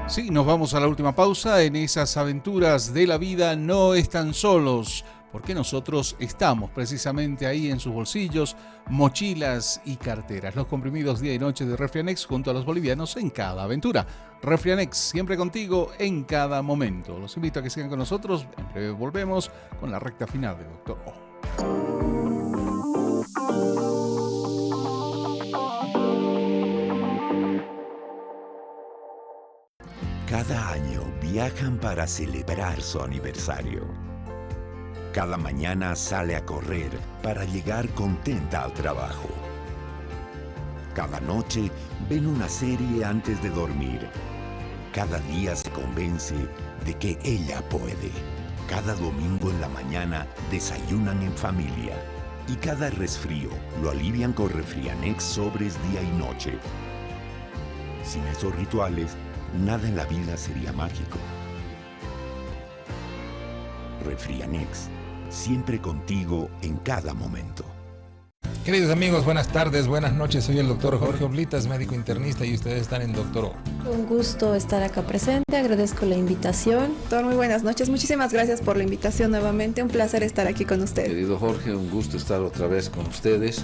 Sí, nos vamos a la última pausa. En esas aventuras de la vida no están solos, porque nosotros estamos precisamente ahí en sus bolsillos, mochilas y carteras. Los comprimidos día y noche de Refrianex junto a los bolivianos en cada aventura. Refrianex, siempre contigo en cada momento. Los invito a que sigan con nosotros. En breve volvemos con la recta final de Doctor O. Cada año viajan para celebrar su aniversario. Cada mañana sale a correr para llegar contenta al trabajo. Cada noche ven una serie antes de dormir. Cada día se convence de que ella puede. Cada domingo en la mañana desayunan en familia. Y cada resfrío lo alivian con Refrianex sobres día y noche. Sin esos rituales, nada en la vida sería mágico. Refrianex, siempre contigo en cada momento. Queridos amigos, buenas tardes, buenas noches. Soy el doctor Jorge Oblitas, médico internista, y ustedes están en Doctor O. Un gusto estar acá presente, agradezco la invitación. Doctor, muy buenas noches, muchísimas gracias por la invitación nuevamente, un placer estar aquí con usted. Querido Jorge, un gusto estar otra vez con ustedes.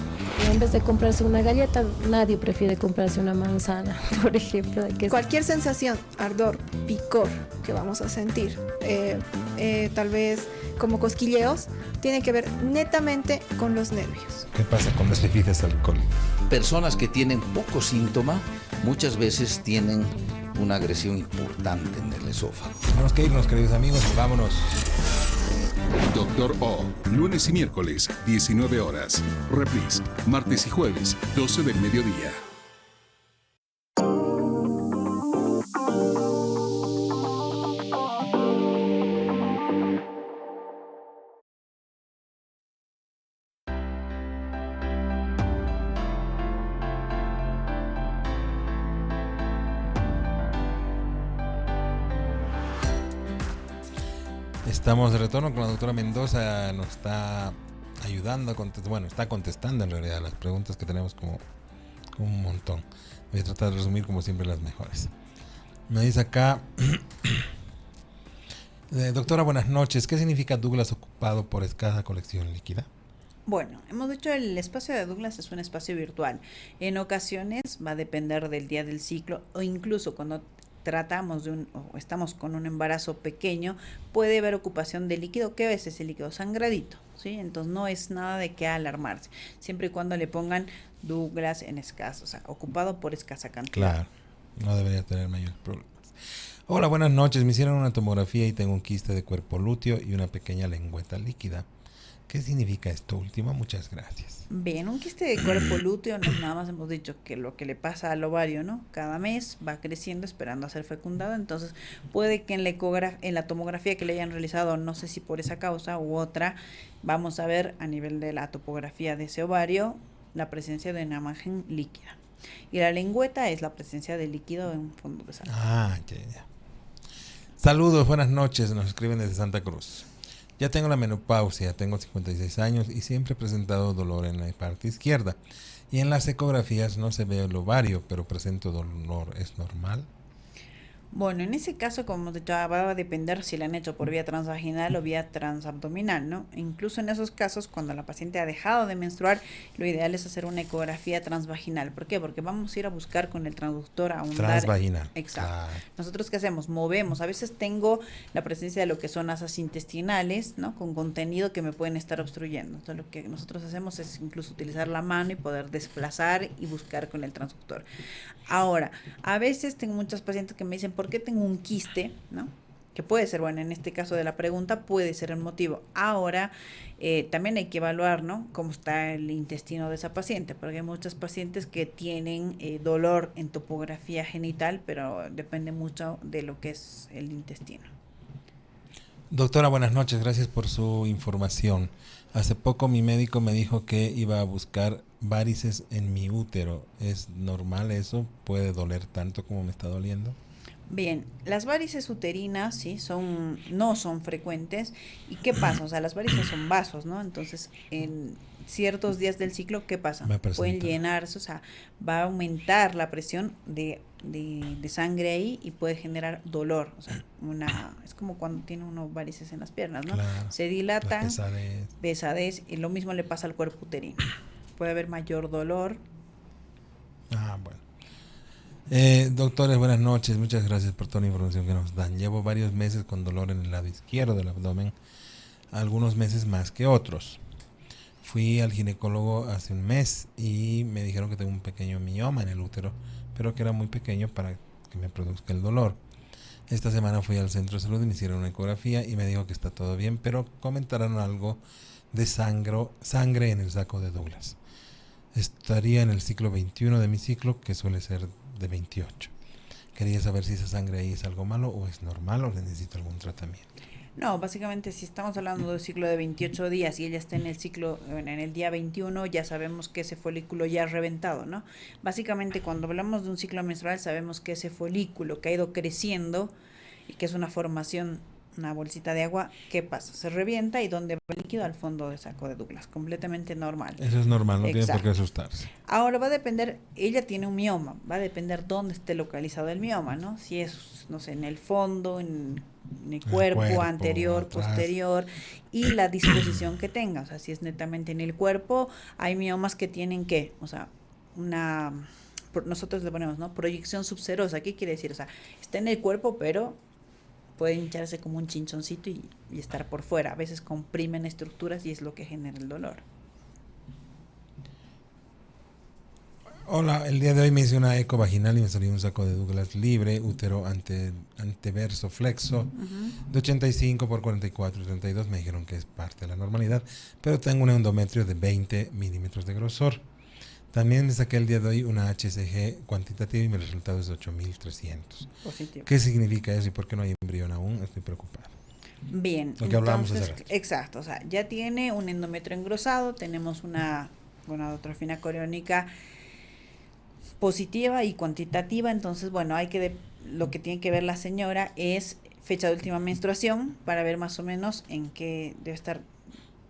En vez de comprarse una galleta, nadie prefiere comprarse una manzana, por ejemplo. Cualquier sensación, ardor, picor que vamos a sentir, tal vez como cosquilleos, tiene que ver netamente con los nervios. ¿Qué pasa con las bebidas alcohólicas? Personas que tienen poco síntoma muchas veces tienen una agresión importante en el esófago. Tenemos que irnos, queridos amigos, vámonos. Doctor O, lunes y miércoles, 19 horas. Reprise, martes y jueves, 12 del mediodía. Estamos de retorno con la doctora Mendoza, nos está ayudando a contestar, bueno, está contestando en realidad las preguntas que tenemos como un montón. Voy a tratar de resumir como siempre las mejores. Me dice acá, doctora, buenas noches, ¿qué significa Douglas ocupado por escasa colección líquida? Bueno, hemos dicho el espacio de Douglas es un espacio virtual. En ocasiones va a depender del día del ciclo o incluso cuando tratamos o estamos con un embarazo pequeño, puede haber ocupación de líquido, que a veces el líquido sangradito, ¿sí? Entonces no es nada de qué alarmarse, siempre y cuando le pongan Douglas en escaso, o sea, ocupado por escasa cantidad. Claro, no debería tener mayores problemas. Hola, buenas noches, me hicieron una tomografía y tengo un quiste de cuerpo lúteo y una pequeña lengüeta líquida. ¿Qué significa esto último? Muchas gracias. Bien, un quiste de cuerpo lúteo, no, nada más hemos dicho que lo que le pasa al ovario, ¿no? Cada mes va creciendo esperando a ser fecundado, entonces puede que en la tomografía que le hayan realizado, no sé si por esa causa u otra, vamos a ver a nivel de la topografía de ese ovario la presencia de una imagen líquida. Y la lengüeta es la presencia de líquido en fondo de sangre. Ah, ya. Saludos, buenas noches, nos escriben desde Santa Cruz. Ya tengo la menopausia, tengo 56 años y siempre he presentado dolor en la parte izquierda. Y en las ecografías no se ve el ovario, pero presento dolor. ¿Es normal? Bueno, en ese caso, como hemos dicho, va a depender si la han hecho por vía transvaginal o vía transabdominal, ¿no? Incluso en esos casos, cuando la paciente ha dejado de menstruar, lo ideal es hacer una ecografía transvaginal. ¿Por qué? Porque vamos a ir a buscar con el transductor a ahondar. Transvaginal. Exacto. Claro. Nosotros, ¿qué hacemos? Movemos. A veces tengo la presencia de lo que son asas intestinales, ¿no? Con contenido que me pueden estar obstruyendo. Entonces, lo que nosotros hacemos es incluso utilizar la mano y poder desplazar y buscar con el transductor. Ahora, a veces tengo muchas pacientes que me dicen, ¿por qué tengo un quiste? ¿No? Que puede ser, bueno, en este caso de la pregunta puede ser el motivo. Ahora, también hay que evaluar, ¿no? Cómo está el intestino de esa paciente, porque hay muchas pacientes que tienen dolor en topografía genital, pero depende mucho de lo que es el intestino. Doctora, buenas noches, gracias por su información. Hace poco mi médico me dijo que iba a buscar varices en mi útero. ¿Es normal eso? ¿Puede doler tanto como me está doliendo? Bien, las varices uterinas, sí, no son frecuentes. ¿Y qué pasa? O sea, las varices son vasos, ¿no? Entonces, en ciertos días del ciclo, ¿qué pasa? Pueden llenarse, o sea, va a aumentar la presión de sangre ahí y puede generar dolor. O sea, es como cuando tiene uno varices en las piernas, ¿no? Claro, se dilatan, pesadez, y lo mismo le pasa al cuerpo uterino. Puede haber mayor dolor. Ah, bueno. Doctores, buenas noches, muchas gracias por toda la información que nos dan. Llevo varios meses con dolor en el lado izquierdo del abdomen, algunos meses más que otros. Fui al ginecólogo hace un mes y me dijeron que tengo un pequeño mioma en el útero, pero que era muy pequeño para que me produzca el dolor. Esta semana fui al centro de salud y me hicieron una ecografía y me dijo que está todo bien, pero comentaron algo de sangre en el saco de Douglas. Estaría en el ciclo 21 de mi ciclo, que suele ser de 28. Quería saber si esa sangre ahí es algo malo o es normal o necesito algún tratamiento. No, básicamente si estamos hablando de un ciclo de 28 días y ella está en el ciclo, en el día 21, ya sabemos que ese folículo ya ha reventado, ¿no? Básicamente cuando hablamos de un ciclo menstrual sabemos que ese folículo que ha ido creciendo y que es una formación, una bolsita de agua, ¿qué pasa? Se revienta y donde va el líquido al fondo del saco de Douglas, completamente normal. Eso es normal, no tiene por qué Exacto. asustarse. Ahora va a depender, ella tiene un mioma, va a depender dónde esté localizado el mioma, ¿no? Si es, no sé, en el fondo, en el cuerpo, anterior, atrás, posterior, y la disposición que tenga. O sea, si es netamente en el cuerpo, hay miomas que tienen que, o sea, nosotros le ponemos, ¿no? Proyección subserosa. ¿Qué quiere decir? O sea, está en el cuerpo, pero puede hincharse como un chinchoncito y estar por fuera. A veces comprimen estructuras y es lo que genera el dolor. Hola, el día de hoy me hice una eco vaginal y me salió un saco de Douglas libre, útero anteverso flexo, de 85 por 44 y 32. Me dijeron que es parte de la normalidad, pero tengo un endometrio de 20 milímetros de grosor. También me saqué el día de hoy una HCG cuantitativa y mi resultado es 8300. Positivo. ¿Qué significa eso y por qué no hay embrión aún? Estoy preocupado. Bien, Lo que hablábamos hace entonces, rato. exacto, o sea, ya tiene un endometrio engrosado, tenemos una gonadotrofina coriónica positiva y cuantitativa, entonces, bueno, lo que tiene que ver la señora es fecha de última menstruación para ver más o menos en qué debe estar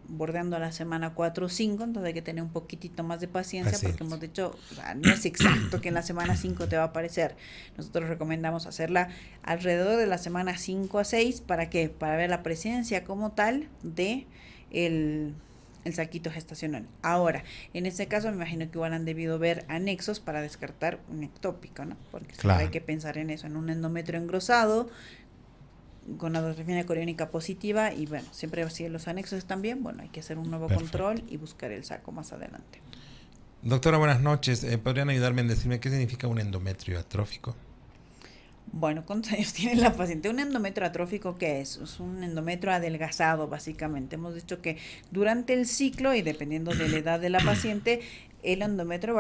bordeando la semana 4 o 5, entonces hay que tener un poquitito más de paciencia. Así porque es. hemos dicho, o sea, no es exacto que en la semana 5 te va a aparecer. Nosotros recomendamos hacerla alrededor de la semana 5 a 6, ¿para qué? Para ver la presencia como tal de el saquito gestacional. Ahora, en este caso me imagino que igual han debido ver anexos para descartar un ectópico, ¿no? Porque siempre Claro. hay que pensar en eso, en un endometrio engrosado, gonadotrofina coriónica positiva, y bueno, siempre si los anexos están bien, bueno, hay que hacer un nuevo Perfecto. control y buscar el saco más adelante. Doctora, buenas noches. ¿Podrían ayudarme en decirme qué significa un endometrio atrófico? Bueno, ¿cuántos años tiene la paciente? Un endometrio atrófico, ¿qué es? Es un endometrio adelgazado, básicamente. Hemos dicho que durante el ciclo y dependiendo de la edad de la paciente, el endometrio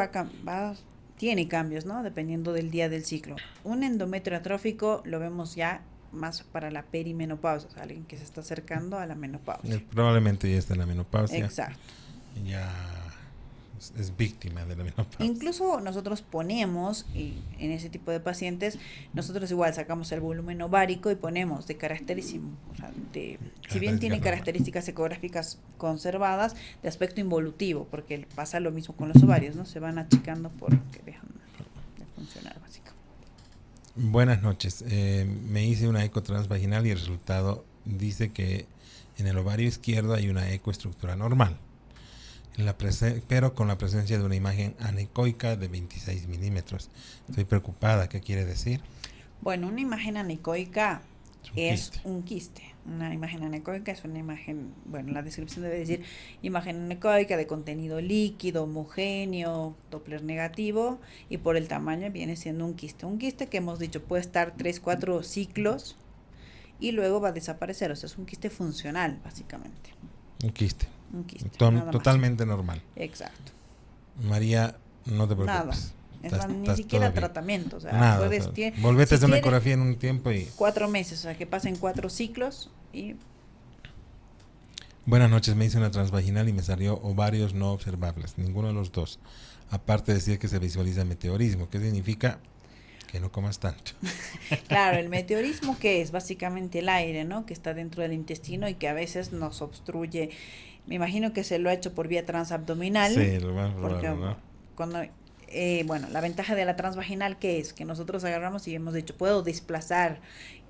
tiene cambios, ¿no? Dependiendo del día del ciclo. Un endometrio atrófico lo vemos ya más para la perimenopausia, o sea, alguien que se está acercando a la menopausia. Probablemente ya está en la menopausia. Exacto. Ya es víctima de la menopausia. Incluso nosotros ponemos, y en ese tipo de pacientes, nosotros igual sacamos el volumen ovárico y ponemos de características, o sea, si bien tiene características ecográficas conservadas, de aspecto involutivo, porque pasa lo mismo con los ovarios, ¿no? Se van achicando porque dejan de funcionar, básicamente. Buenas noches. Me hice una eco transvaginal y el resultado dice que en el ovario izquierdo hay una ecoestructura normal, pero con la presencia de una imagen anecoica de 26 milímetros. Estoy preocupada. ¿Qué quiere decir? Bueno, una imagen anecoica es quiste. un quiste. Una imagen anecoica es una imagen, bueno, la descripción debe decir imagen anecoica de contenido líquido, homogéneo, Doppler negativo, y por el tamaño viene siendo un quiste. Un quiste que hemos dicho puede estar 3-4 ciclos y luego va a desaparecer. O sea, es un quiste funcional, básicamente. Un quiste. Un quiste. nada más. Totalmente normal. Exacto. María, no te preocupes. Nada. Es Estás- más, ni estás siquiera todo bien. tratamiento. O sea, Nada, puedes, o sea, tie- volvete si a hacer una tiene ecografía en un tiempo y... 4 meses, o sea, que pasen 4 ciclos y Buenas noches, me hice una transvaginal y me salió ovarios no observables, ninguno de los dos. Aparte de decir que se visualiza meteorismo, ¿qué significa? Que no comas tanto. claro, el meteorismo, que es básicamente el aire, ¿no? Que está dentro del intestino y que a veces nos obstruye. Me imagino que se lo ha hecho por vía transabdominal. Sí, lo más porque probable, ¿no? cuando, bueno, la ventaja de la transvaginal, que es que nosotros agarramos y hemos dicho, puedo desplazar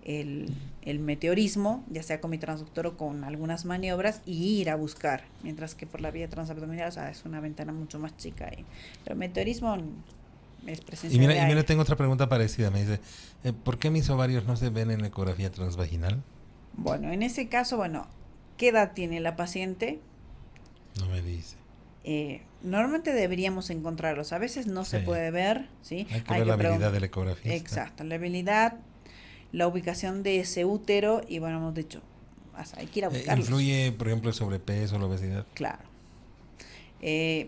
el meteorismo, ya sea con mi transductor o con algunas maniobras, y ir a buscar, mientras que por la vía transabdominal, o sea, es una ventana mucho más chica. Pero el meteorismo es presencia Y de mira, aire. tengo otra pregunta parecida. Me dice, ¿por qué mis ovarios no se ven en la ecografía transvaginal? Bueno, en ese caso, bueno, ¿qué edad tiene la paciente? No me dice. Normalmente deberíamos encontrarlos. A veces no se Sí. puede ver, ¿sí? Hay que ver la habilidad de la ecografista. Exacto, la habilidad. la ubicación de ese útero y bueno, hemos dicho, hay que ir a buscarlo. ¿Influye, por ejemplo, el sobrepeso, la obesidad? Claro.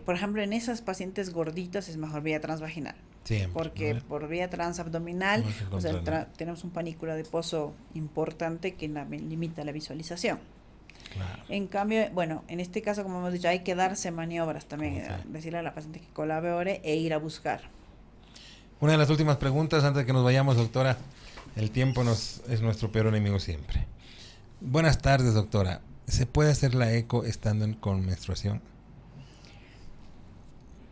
Por ejemplo, en esas pacientes gorditas es mejor vía transvaginal. Siempre, porque ¿no? por vía transabdominal No se encuentra tenemos un panícula de pozo importante que limita la visualización. Claro. En cambio, bueno, en este caso, como hemos dicho, hay que darse maniobras también, decirle a la paciente que colabore e ir a buscar. Una de las últimas preguntas antes de que nos vayamos, doctora. El tiempo es nuestro peor enemigo siempre. Buenas tardes, doctora. ¿Se puede hacer la eco estando con menstruación?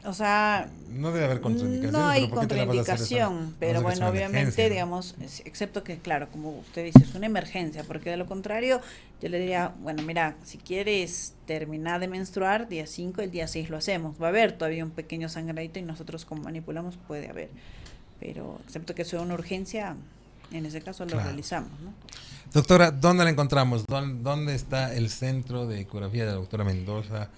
O sea, no debe haber contraindicación. No hay contraindicación, pero bueno, obviamente, digamos, excepto que, claro, como usted dice, es una emergencia, porque de lo contrario, yo le diría, bueno, mira, si quieres terminar de menstruar, día 5, el día 6 lo hacemos. Va a haber todavía un pequeño sangradito y nosotros como manipulamos puede haber. Pero, excepto que sea una urgencia, en ese caso lo realizamos, ¿no? Doctora, ¿dónde la encontramos? ¿Dónde está el centro de ecografía de la doctora Mendoza?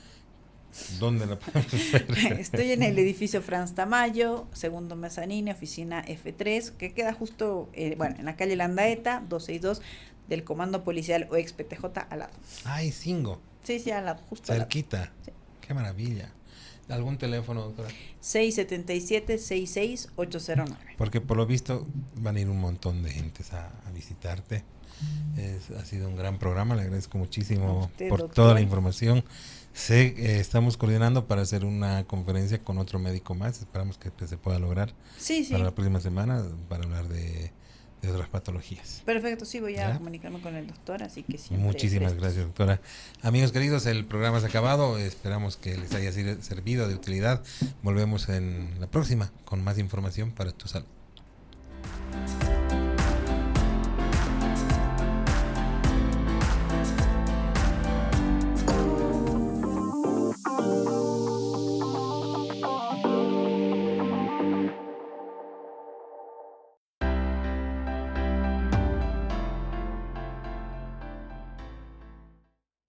¿Dónde la podemos ver? Estoy en el edificio Franz Tamayo, segundo mezzanino, oficina F3, que queda justo, en la calle Landaeta, 262, del Comando Policial o ex-PTJ al lado. Ay, Cingo. Sí, al lado, justo cerquita. Al lado. Sí. Qué maravilla. ¿Algún teléfono, doctora? 677-66809. Porque por lo visto van a ir un montón de gentes a visitarte. Ha sido un gran programa, le agradezco muchísimo por doctor, toda la información. Estamos coordinando para hacer una conferencia con otro médico más, esperamos que se pueda lograr para la próxima semana para hablar de otras patologías. Perfecto, sí, voy a comunicarme con el doctor, así que siempre. Muchísimas gracias, doctora. Amigos queridos, el programa se ha acabado, esperamos que les haya servido de utilidad. Volvemos en la próxima con más información para tu salud.